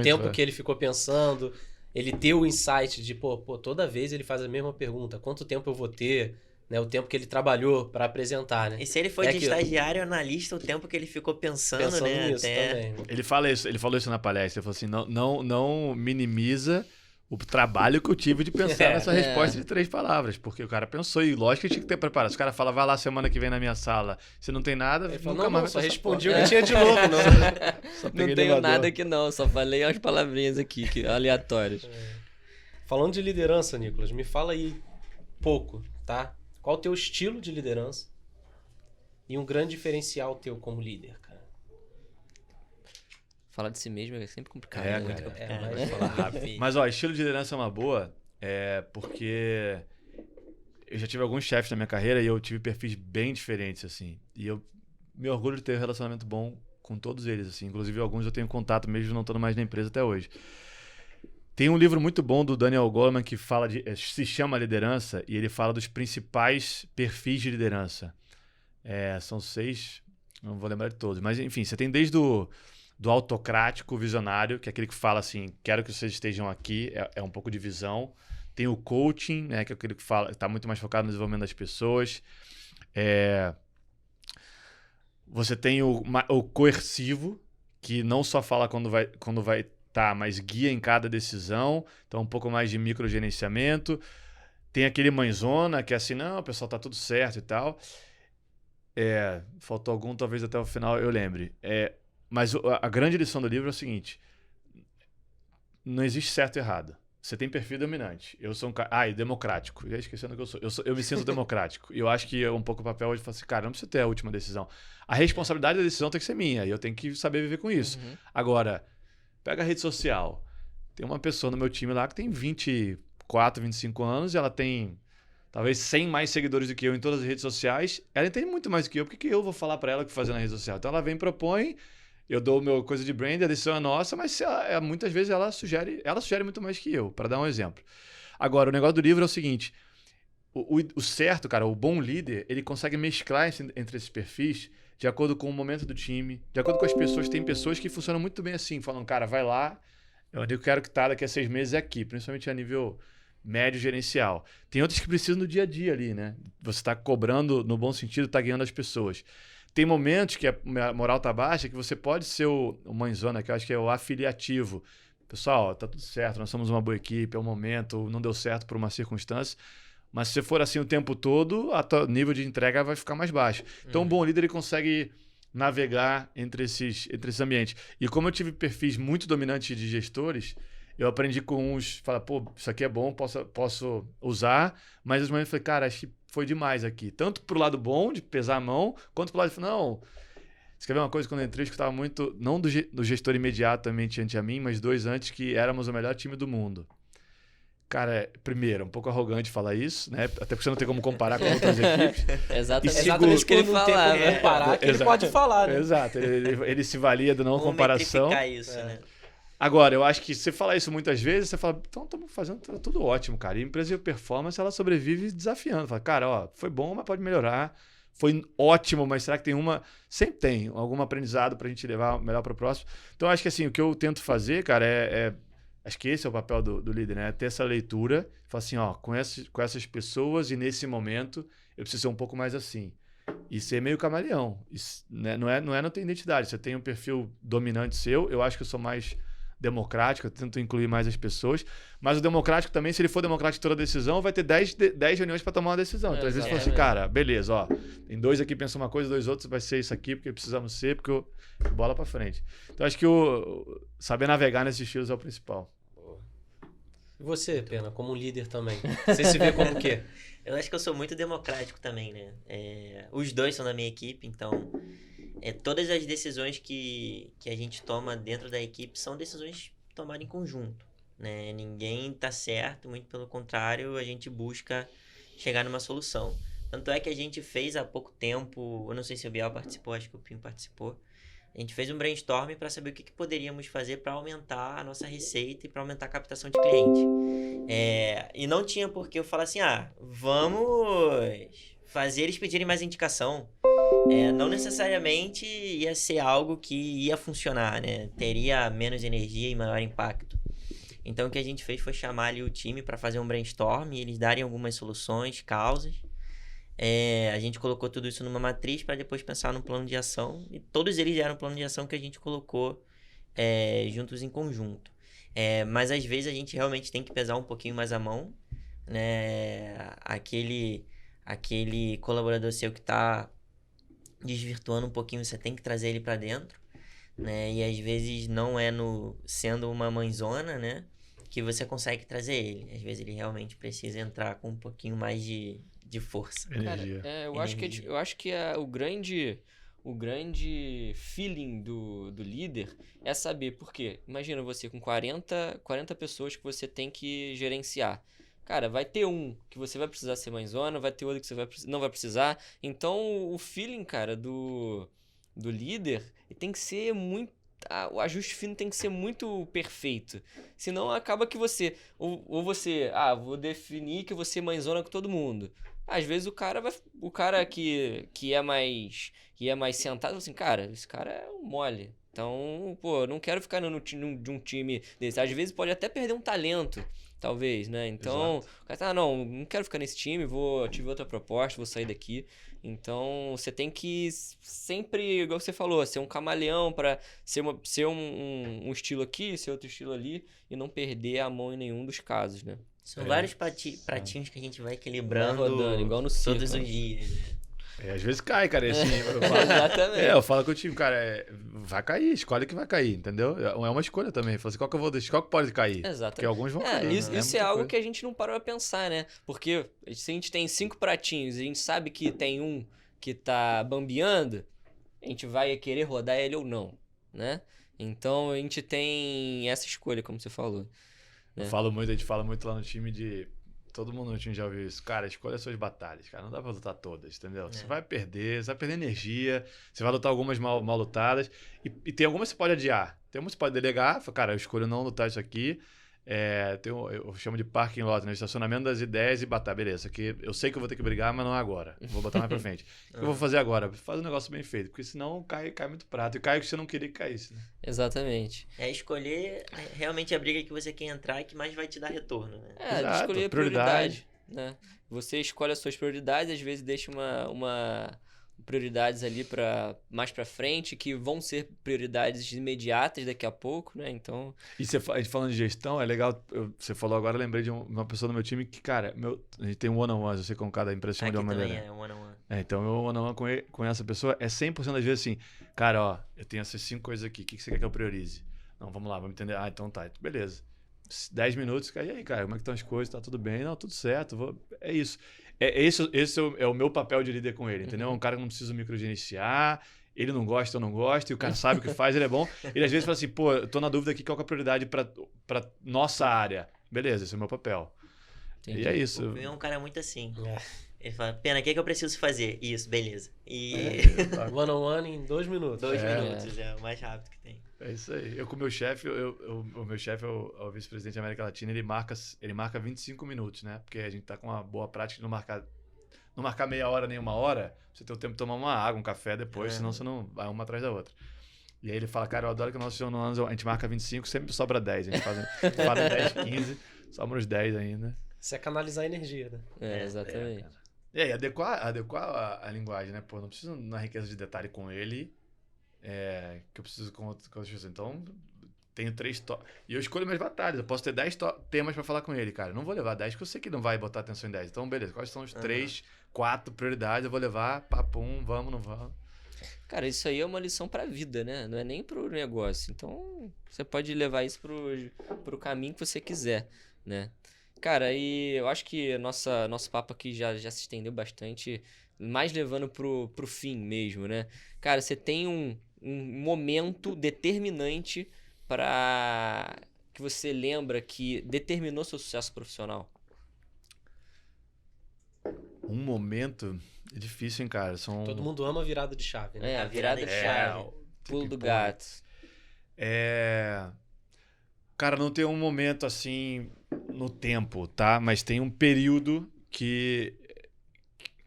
tempo que ele ficou pensando, ele ter o insight de, toda vez ele faz a mesma pergunta, quanto tempo eu vou ter? Né, o tempo que ele trabalhou para apresentar, né? E se ele foi de estagiário analista, o tempo que ele ficou pensando né? Nisso também. Ele falou isso na palestra, ele falou assim, não minimiza o trabalho que eu tive de pensar nessa resposta de 3 palavras, porque o cara pensou, e lógico que tinha que ter preparado. Se o cara fala, vai lá semana que vem na minha sala, se não tem nada, ele nunca falou, mais só respondi o que tinha de louco. Não tenho nada aqui não, só falei umas palavrinhas aqui, aleatórias. Falando de liderança, Nicolas, me fala aí pouco, tá? Qual o teu estilo de liderança e um grande diferencial teu como líder, cara? Falar de si mesmo é sempre complicado. É, né? cara. Muito complicado. mas- Pode falar rápido. Mas, ó, estilo de liderança é uma boa, porque eu já tive alguns chefes na minha carreira e eu tive perfis bem diferentes, assim. E eu me orgulho de ter um relacionamento bom com todos eles, assim. Inclusive, alguns eu tenho contato mesmo não estando mais na empresa até hoje. Tem um livro muito bom do Daniel Goleman que fala se chama Liderança, e ele fala dos principais perfis de liderança. São 6, não vou lembrar de todos, mas enfim, você tem desde do autocrático, visionário, que é aquele que fala assim, quero que vocês estejam aqui, é um pouco de visão. Tem o coaching, né, que é aquele que fala, está muito mais focado no desenvolvimento das pessoas. Você tem o coercivo, que não só fala quando vai estar, mas guia em cada decisão. Então, um pouco mais de microgerenciamento. Tem aquele mãezona, que é assim, não, pessoal, tá tudo certo e tal. Faltou algum, talvez até o final eu lembre. Mas a grande lição do livro é o seguinte: não existe certo e errado. Você tem perfil dominante. Eu sou um cara... e democrático. Já esquecendo que eu sou. Eu me sinto democrático. E eu acho que é um pouco o papel hoje de falar assim, cara, não precisa ter a última decisão. A responsabilidade da decisão tem que ser minha. E eu tenho que saber viver com isso. Uhum. Agora, pega a rede social. Tem uma pessoa no meu time lá que tem 24, 25 anos e ela tem talvez 100 mais seguidores do que eu em todas as redes sociais. Ela entende muito mais do que eu. Por que eu vou falar para ela o que fazer na rede social? Então ela vem e propõe... Eu dou o meu coisa de brand, a decisão é nossa, mas muitas vezes ela sugere muito mais que eu, para dar um exemplo. Agora, o negócio do livro é o seguinte: o certo, cara, o bom líder, ele consegue mesclar entre esses perfis de acordo com o momento do time, de acordo com as pessoas. Tem pessoas que funcionam muito bem assim, falando, cara, vai lá, eu quero que tá daqui a 6 meses aqui, principalmente a nível médio gerencial. Tem outros que precisam do dia a dia ali, né? Você está cobrando, no bom sentido, está guiando as pessoas. Tem momentos que a moral tá baixa que você pode ser o mãezona, que eu acho que é o afiliativo. Pessoal, tá tudo certo, nós somos uma boa equipe, é um momento, não deu certo por uma circunstância. Mas se você for assim o tempo todo, o nível de entrega vai ficar mais baixo. Então, um bom líder ele consegue navegar entre esses ambientes. E como eu tive perfis muito dominantes de gestores, eu aprendi com uns, fala, pô, isso aqui é bom, posso usar, mas os momentos eu falei, cara, acho que foi demais aqui. Tanto pro lado bom, de pesar a mão, quanto pro lado de, não, você quer ver uma coisa, quando eu entrei, eu escutava muito, não do gestor imediatamente ante a mim, mas 2 antes, que éramos o melhor time do mundo. Cara, primeiro, um pouco arrogante falar isso, né? Até porque você não tem como comparar com outras equipes. Exatamente isso que ele falava. Comparar, que ele pode falar, né? Exato, ele se valia da não comparação. Isso, né? Agora, eu acho que se você falar isso muitas vezes, você fala, então estamos fazendo tudo ótimo, cara. E a empresa de performance, ela sobrevive desafiando. Fala, cara, ó, foi bom, mas pode melhorar. Foi ótimo, mas será que tem sempre tem algum aprendizado pra gente levar melhor para o próximo. Então, acho que assim, o que eu tento fazer, cara, acho que esse é o papel do líder, né? Ter essa leitura, falar assim, ó, com essas pessoas e nesse momento, eu preciso ser um pouco mais assim. E ser meio camaleão. Isso, né? Não ter identidade. Você tem um perfil dominante seu, eu acho que eu sou mais democrático, eu tento incluir mais as pessoas, mas o democrático também, se ele for democrático toda decisão, vai ter 10 reuniões para tomar uma decisão. Então, às vezes, você fala assim, cara, beleza, ó, tem 2 aqui pensam uma coisa, 2 outros, vai ser isso aqui, porque precisamos ser, porque bola para frente. Então, acho que saber navegar nesses estilos é o principal. E você, Pena, como líder também, você se vê como o quê? Eu acho que eu sou muito democrático também, né? Os 2 são da minha equipe, então... todas as decisões que a gente toma dentro da equipe são decisões tomadas em conjunto, né? Ninguém tá certo, muito pelo contrário, a gente busca chegar numa solução. Tanto é que a gente fez há pouco tempo, eu não sei se o Biel participou, acho que o Pinho participou, a gente fez um brainstorm para saber o que poderíamos fazer para aumentar a nossa receita e para aumentar a captação de cliente. E não tinha por que eu falar assim, vamos fazer eles pedirem mais indicação. Não necessariamente ia ser algo que ia funcionar, né? Teria menos energia e maior impacto. Então, o que a gente fez foi chamar ali o time para fazer um brainstorm e eles darem algumas soluções, causas. A gente colocou tudo isso numa matriz para depois pensar num plano de ação. E todos eles deram um plano de ação que a gente colocou juntos em conjunto. Mas, às vezes, a gente realmente tem que pesar um pouquinho mais a mão, né? Aquele colaborador seu que está desvirtuando um pouquinho, você tem que trazer ele para dentro, né? E às vezes não sendo uma mãezona, né? que você consegue trazer ele. Às vezes ele realmente precisa entrar com um pouquinho mais de força. Energia. Cara, eu acho que o grande feeling do líder é saber por quê. Imagina você com 40 pessoas que você tem que gerenciar. Cara, vai ter um que você vai precisar ser mãezona, vai ter outro que você não vai precisar. Então, o feeling, cara, do líder tem que ser muito... o ajuste fino tem que ser muito perfeito. Senão acaba que você... Ou você... vou definir que eu vou ser mãezona com todo mundo. Às vezes o cara que é mais sentado, assim, cara, esse cara é um mole. Então, pô, eu não quero ficar de um time desse. Às vezes pode até perder um talento, talvez, né? Então, o cara não quero ficar nesse time, tive outra proposta, vou sair daqui. Então, você tem que sempre, igual você falou, ser um camaleão pra ser um estilo aqui, ser outro estilo ali e não perder a mão em nenhum dos casos, né? São vários pratinhos que a gente vai equilibrando rodando, igual no circo, todos os dias. Às vezes cai, cara. Assim, Exatamente. eu falo com o time, cara, vai cair, escolhe que vai cair, entendeu? É uma escolha também. Falo assim, qual que eu vou deixar, qual que pode cair? Exatamente. Porque alguns vão cair. Isso é algo que a gente não parou a pensar, né? Porque se a gente tem 5 pratinhos e a gente sabe que tem um que tá bambeando, a gente vai querer rodar ele ou não, né? Então a gente tem essa escolha, como você falou. A gente fala muito lá no time de... Todo mundo no time já ouviu isso. Cara, escolha suas batalhas, cara. Não dá pra lutar todas, entendeu? Você vai perder energia, você vai lutar algumas mal lutadas. E tem algumas que você pode adiar. Tem algumas que você pode delegar. Cara, eu escolho não lutar isso aqui. Eu chamo de parking lot, né? Estacionamento das ideias e batalha. Beleza, aqui eu sei que eu vou ter que brigar, mas não é agora. Vou botar mais pra frente. O que eu vou fazer agora? Faz um negócio bem feito, porque senão cai muito prato. E cai o que você não queria que caísse, né? Exatamente. É escolher realmente a briga que você quer entrar e que mais vai te dar retorno, né? Exato, escolher a prioridade, né? Você escolhe as suas prioridades, às vezes deixa uma prioridades ali mais pra frente, que vão ser prioridades imediatas daqui a pouco, né? Então... E a gente falando de gestão, é legal, você falou agora, eu lembrei de uma pessoa no meu time que, cara, a gente tem um one-on-one, eu sei como cada empresa chama de uma maneira. É one-on-one. Então, o one-on-one com essa pessoa é 100% das vezes assim, cara, ó, eu tenho essas 5 coisas aqui, o que você quer que eu priorize? Não, vamos lá, vamos entender. Então tá, beleza. 10 minutos, e aí, cara, como é que estão as coisas? Tá tudo bem? Não, tudo certo, é isso. Esse é o meu papel de líder com ele, entendeu? É um cara que não precisa microgerenciar, ele não gosta, eu não gosto, e o cara sabe o que faz, ele é bom. Ele às vezes fala assim, pô, eu tô na dúvida aqui, qual que é a prioridade pra nossa área? Beleza, esse é o meu papel. Entendi. E é isso. O meu é um cara muito assim. Ele fala, Pena, o que eu preciso fazer? Isso, beleza. One-on-one em 2 minutos. 2 minutos, é o mais rápido que tem. É isso aí. Eu com o meu chefe, o meu chefe é o vice-presidente da América Latina, ele marca 25 minutos, né? Porque a gente tá com uma boa prática de não marcar meia hora nem 1 hora, você tem o tempo de tomar uma água, um café depois, senão você não vai uma atrás da outra. E aí ele fala, cara, eu adoro que o nosso one-on-one, a gente marca 25, sempre sobra 10. A gente faz 10, 15, sobra uns 10 ainda. Isso é canalizar energia, né? Exatamente. E aí, adequar a linguagem, né? Pô, não preciso na riqueza de detalhe com ele, que eu preciso com outras pessoas. Então, tenho 3 e eu escolho minhas batalhas. Eu posso ter 10 temas pra falar com ele, cara. Eu não vou levar 10, porque eu sei que não vai botar atenção em 10. Então, beleza. Quais são os 3, 4 prioridades? Eu vou levar, papum, vamos, não vamos. Cara, isso aí é uma lição pra vida, né? Não é nem pro negócio. Então, você pode levar isso pro caminho que você quiser, né? Cara, e eu acho que nosso papo aqui já se estendeu bastante, mais levando pro fim mesmo, né? Cara, você tem um momento determinante para que você lembra que determinou seu sucesso profissional? Um momento é difícil, hein, cara? Todo mundo ama virada de chave, né? A virada de chave. Pulo do gato. Cara, não tem um momento assim no tempo, tá? Mas tem um período que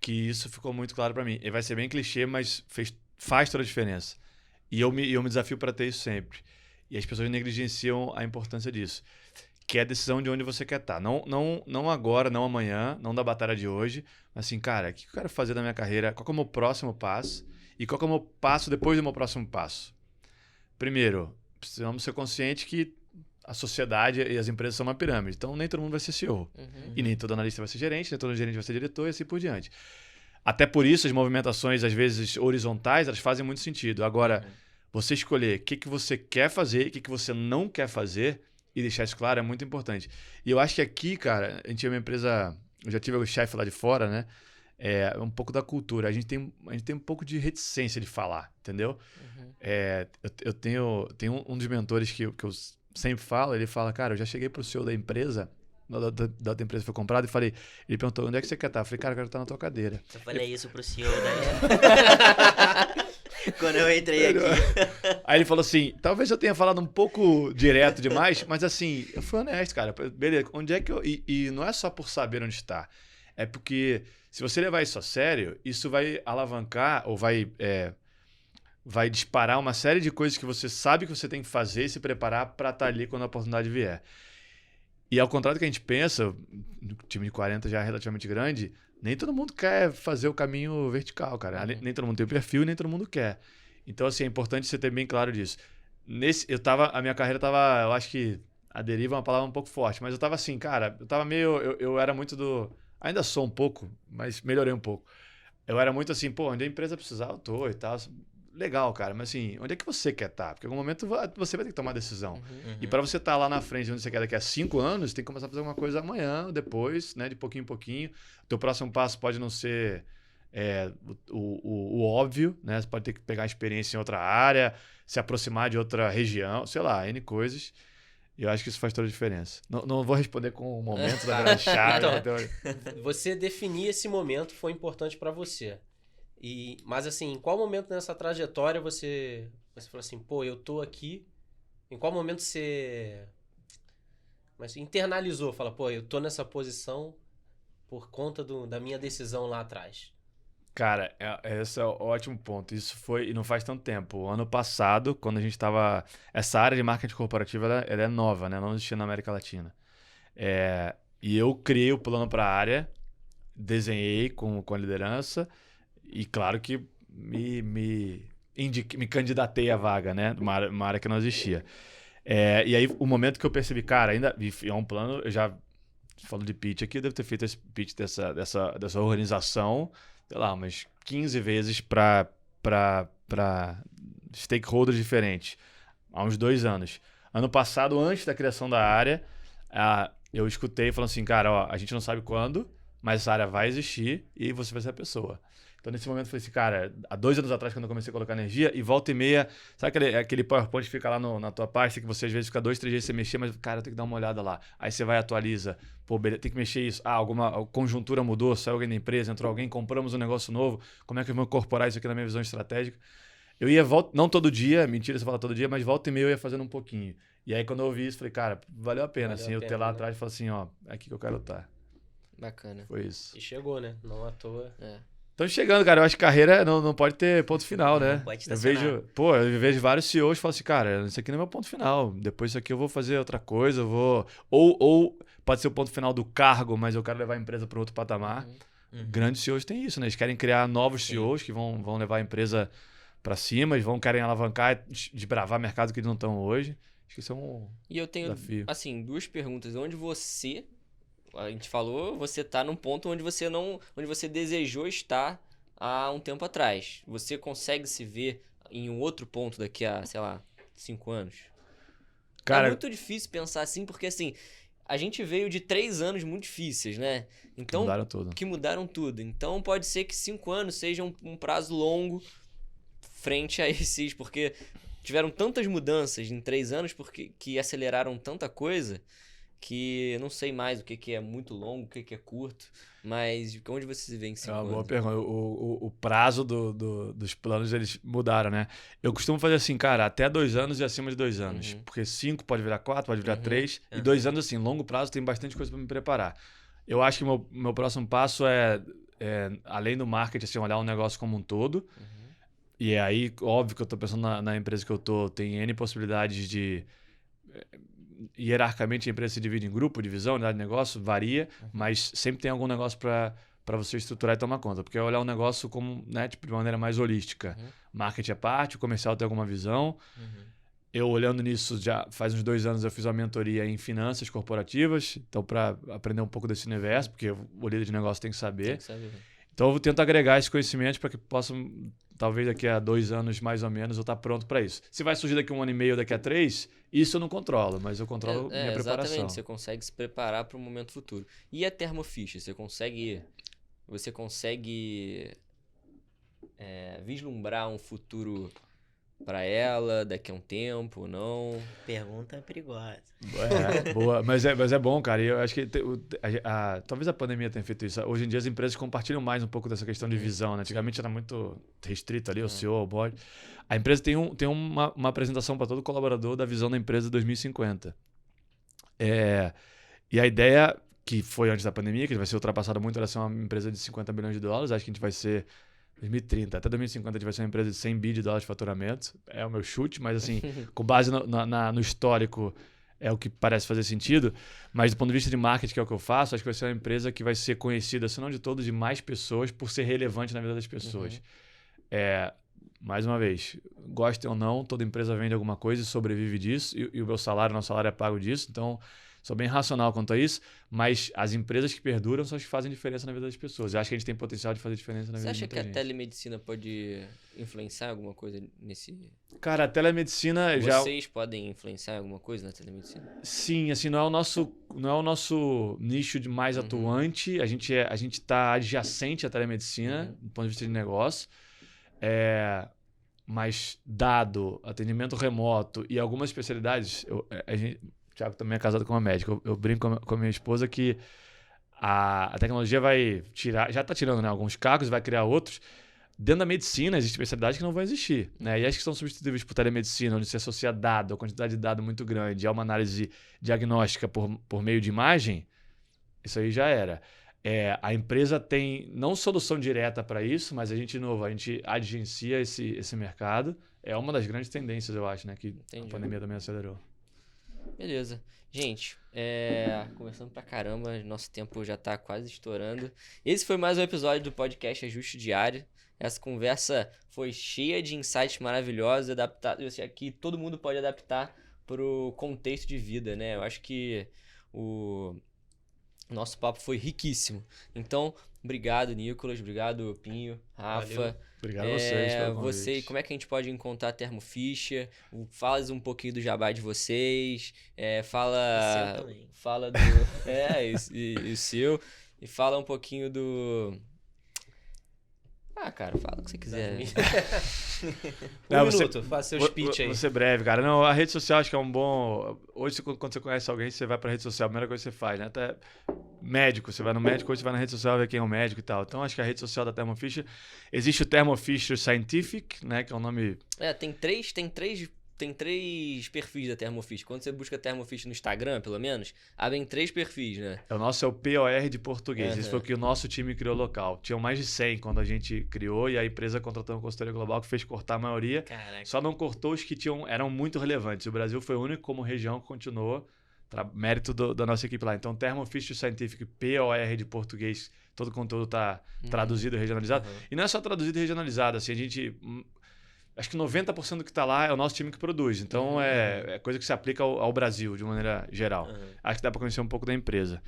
isso ficou muito claro pra mim. E vai ser bem clichê, mas faz toda a diferença. E eu me desafio pra ter isso sempre. E as pessoas negligenciam a importância disso. Que é a decisão de onde você quer estar. Não agora, não amanhã, não da batalha de hoje. Mas assim, cara, o que eu quero fazer da minha carreira? Qual que é o meu próximo passo? E qual que é o meu passo depois do meu próximo passo? Primeiro, precisamos ser conscientes que a sociedade e as empresas são uma pirâmide. Então, nem todo mundo vai ser CEO. E nem todo analista vai ser gerente, nem todo gerente vai ser diretor e assim por diante. Até por isso, as movimentações, às vezes, horizontais, elas fazem muito sentido. Agora, você escolher o que você quer fazer e o que você não quer fazer e deixar isso claro é muito importante. E eu acho que aqui, cara, a gente tinha uma empresa... Eu já tive o chefe lá de fora, né? É um pouco da cultura. A gente tem um pouco de reticência de falar, entendeu? Eu tenho um dos mentores que eu sempre falo, ele fala, cara, eu já cheguei pro CEO da empresa, da outra empresa que foi comprada, e falei, ele perguntou, onde é que você quer estar? Eu falei, cara, eu quero estar na tua cadeira. Eu falei isso pro CEO daí. Quando eu entrei aqui. Aí ele falou assim, talvez eu tenha falado um pouco direto demais, mas assim, eu fui honesto, cara. Beleza, onde é que eu... E não é só por saber onde está, é porque se você levar isso a sério, isso vai alavancar ou vai disparar uma série de coisas que você sabe que você tem que fazer e se preparar para estar ali quando a oportunidade vier. E ao contrário do que a gente pensa, no time de 40 já é relativamente grande, nem todo mundo quer fazer o caminho vertical, cara. Nem todo mundo tem o perfil, nem todo mundo quer. Então, assim, é importante você ter bem claro disso. A minha carreira estava, eu acho que a deriva é uma palavra um pouco forte, mas eu estava assim, cara, eu era muito ainda sou um pouco, mas melhorei um pouco. Eu era muito assim, pô, onde a empresa precisar, eu tô e tal. Legal, cara, mas assim, onde é que você quer estar? Porque em algum momento você vai ter que tomar decisão. E para você estar lá na frente, onde você quer daqui a 5 anos, tem que começar a fazer alguma coisa amanhã, depois, né, de pouquinho em pouquinho. O teu próximo passo pode não ser o óbvio, né? Você pode ter que pegar experiência em outra área, se aproximar de outra região, sei lá, N coisas. E eu acho que isso faz toda a diferença. Não vou responder com o momento da grande chave. Então, você definir esse momento foi importante para você. Mas assim, em qual momento nessa trajetória você falou assim, pô, eu tô aqui. Em qual momento você internalizou? Fala, pô, eu tô nessa posição por conta da minha decisão lá atrás. Cara, esse é um ótimo ponto. Isso foi, e não faz tanto tempo. Ano passado, quando a gente estava... Essa área de marketing corporativo, ela é nova, né? Não existia na América Latina. E eu criei o plano para a área, desenhei com a liderança e, claro, que me candidatei à vaga, né? Uma área que não existia. E aí, o momento que eu percebi, cara, ainda é um plano... Eu já falo de pitch aqui, eu devo ter feito esse pitch dessa organização... sei lá, umas 15 vezes para stakeholders diferentes, há uns 2 anos. Ano passado, antes da criação da área, eu escutei falando assim, cara, ó, a gente não sabe quando, mas essa área vai existir e você vai ser a pessoa. Então, nesse momento, eu falei assim, cara, há 2 anos atrás, quando eu comecei a colocar energia, e volta e meia, sabe aquele PowerPoint que fica lá na tua pasta, que você às vezes fica 2, 3 dias sem mexer, mas, cara, eu tenho que dar uma olhada lá. Aí você vai e atualiza, pô, beleza, tem que mexer isso. Alguma conjuntura mudou, saiu alguém da empresa, entrou alguém, compramos um negócio novo, como é que eu vou incorporar isso aqui na minha visão estratégica? Eu ia, não todo dia, mentira, você fala todo dia, mas volta e meia eu ia fazendo um pouquinho. E aí, quando eu ouvi isso, falei, cara, valeu a pena, assim, eu ter lá atrás e falar assim, ó, é aqui que eu quero estar. Bacana. Foi isso. E chegou, né? Não à toa. Estamos chegando, cara. Eu acho que carreira não pode ter ponto final, né? Não pode estacionar. Eu vejo vários CEOs e falo assim, cara, isso aqui não é meu ponto final. Depois disso aqui eu vou fazer outra coisa, eu vou... Ou pode ser o ponto final do cargo, mas eu quero levar a empresa para outro patamar. Grandes CEOs têm isso, né? Eles querem criar novos CEOs que vão levar a empresa para cima, eles querem alavancar, desbravar mercado que eles não estão hoje. Acho que isso é um desafio. E eu tenho, assim, 2 perguntas. Onde você... A gente falou, você tá num ponto onde você desejou estar há um tempo atrás. Você consegue se ver em um outro ponto daqui a, sei lá, 5 anos? Cara, é muito difícil pensar assim, porque assim, a gente veio de 3 anos muito difíceis, né? Então, que mudaram tudo. Então pode ser que 5 anos seja um prazo longo frente a esses, porque tiveram tantas mudanças em 3 anos que aceleraram tanta coisa... que eu não sei mais o que é muito longo, o que é curto, mas onde você se vê em 5 anos? É uma boa pergunta. O prazo dos planos, eles mudaram, né? Eu costumo fazer assim, cara, até 2 anos e acima de 2 anos. Porque 5 pode virar 4, pode virar 3. E 2 anos, assim, longo prazo, tem bastante coisa para me preparar. Eu acho que meu próximo passo é, além do marketing, assim, olhar um negócio como um todo. E aí, óbvio que eu estou pensando na empresa que eu estou, tem N possibilidades de... Hierarquicamente a empresa se divide em grupo, divisão, unidade de negócio, varia, mas sempre tem algum negócio para você estruturar e tomar conta. Porque é olhar o negócio como, né, tipo, de maneira mais holística. Marketing é parte, o comercial tem alguma visão. Eu olhando nisso, já faz uns 2 anos eu fiz uma mentoria em finanças corporativas, então para aprender um pouco desse universo, porque o líder de negócio tem que saber. Então eu tento agregar esse conhecimento para que possam, talvez daqui a 2 anos mais ou menos, eu estar pronto para isso. Se vai surgir daqui a 1 ano e meio, daqui a 3, Isso eu não controlo, mas eu controlo minha preparação. Exatamente, você consegue se preparar para o momento futuro. E a Thermo Fisher, você consegue vislumbrar um futuro para ela daqui a um tempo, não? Pergunta perigosa. Boa, mas é bom, cara. E eu acho que talvez a pandemia tenha feito isso. Hoje em dia as empresas compartilham mais um pouco dessa questão de visão, né? Antigamente era muito restrito ali, o CEO, o board. A empresa tem uma apresentação para todo colaborador da visão da empresa 2050. E a ideia, que foi antes da pandemia, que vai ser ultrapassada muito, era ser uma empresa de 50 bilhões de dólares. Acho que a gente vai ser 2030, até 2050 a gente vai ser uma empresa de 100 bi de dólares de faturamento. É o meu chute, mas assim, com base no histórico, é o que parece fazer sentido. Mas do ponto de vista de marketing, que é o que eu faço, acho que vai ser uma empresa que vai ser conhecida, se não de todos, de mais pessoas, por ser relevante na vida das pessoas. Mais uma vez, gostem ou não, toda empresa vende alguma coisa e sobrevive disso. E o nosso salário é pago disso. Então, sou bem racional quanto a isso, mas as empresas que perduram são as que fazem diferença na vida das pessoas. Eu acho que a gente tem potencial de fazer diferença na vida de muita gente. Você acha que a telemedicina pode influenciar alguma coisa nesse... Cara, a telemedicina já... Vocês podem influenciar alguma coisa na telemedicina? Sim, assim, não é o nosso nicho de mais atuante. A gente está adjacente à telemedicina, do ponto de vista de negócio. Mas dado, atendimento remoto e algumas especialidades, o Thiago também é casado com uma médica. Eu brinco com a minha esposa que a tecnologia vai tirar, já está tirando, né, alguns cargos, vai criar outros. Dentro da medicina, existem especialidades que não vão existir, né? E as que são substituíveis por telemedicina, onde se associa dado, a quantidade de dado muito grande, há uma análise diagnóstica por meio de imagem, isso aí já era. A empresa tem não solução direta para isso, mas a gente agencia esse mercado. É uma das grandes tendências, eu acho, né? Que a pandemia também acelerou. Beleza. Gente, conversando pra caramba, nosso tempo já tá quase estourando. Esse foi mais um episódio do podcast Ajuste Diário. Essa conversa foi cheia de insights maravilhosos, adaptados, que todo mundo pode adaptar pro contexto de vida, né? Eu acho que o nosso papo foi riquíssimo. Então, obrigado, Nicolas. Obrigado, Pinho, Rafa. Valeu. Obrigado a vocês pelo convite. Como é que a gente pode encontrar a Thermo Fisher? Fala um pouquinho do jabá de vocês. Fala do... e o seu. E fala um pouquinho do... cara, fala o que você quiser. Minuto, faça seu speech aí. Vou ser breve, cara. Não, a rede social acho que é um bom... Hoje, quando você conhece alguém, você vai pra rede social, a primeira coisa que você faz, né? Até médico, você vai no médico, hoje você vai na rede social ver quem é o médico e tal. Então, acho que a rede social da Thermo Fisher... Existe o Thermo Fisher Scientific, né? Que é um nome... Tem três perfis da Thermo Fisher. Quando você busca Thermo Fisher no Instagram, pelo menos, abrem 3 perfis, né? O nosso é o POR de português. Esse foi o que o nosso time criou local. Tinham mais de 100 quando a gente criou e a empresa contratou uma consultoria global que fez cortar a maioria. Caraca. Só não cortou os que eram muito relevantes. O Brasil foi o único como região que continuou. Mérito da nossa equipe lá. Então, Thermo Fisher Scientific, POR de português, todo o conteúdo está traduzido e regionalizado. E não é só traduzido e regionalizado. Assim, a gente... Acho que 90% do que está lá é o nosso time que produz. Então, é coisa que se aplica ao Brasil, de maneira geral. Acho que dá para conhecer um pouco da empresa.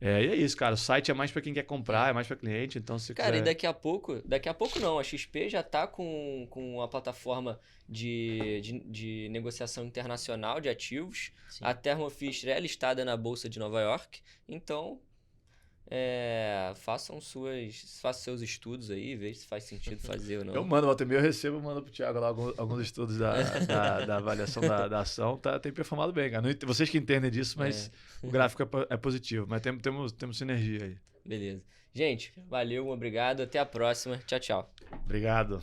E é isso, cara. O site é mais para quem quer comprar, é mais para cliente. Então, se cara, quiser... e daqui a pouco não. A XP já está com a plataforma de negociação internacional de ativos. Sim. A Thermo Fisher é listada na Bolsa de Nova York. Então... façam seus estudos aí, veja se faz sentido fazer ou não. Eu mando, volta e meia eu recebo, mando pro Thiago lá alguns estudos da avaliação da ação, tem performado bem, cara. Vocês que entendem disso, mas o gráfico é positivo, mas temos sinergia aí. Beleza. Gente, valeu, obrigado, até a próxima. Tchau, tchau. Obrigado.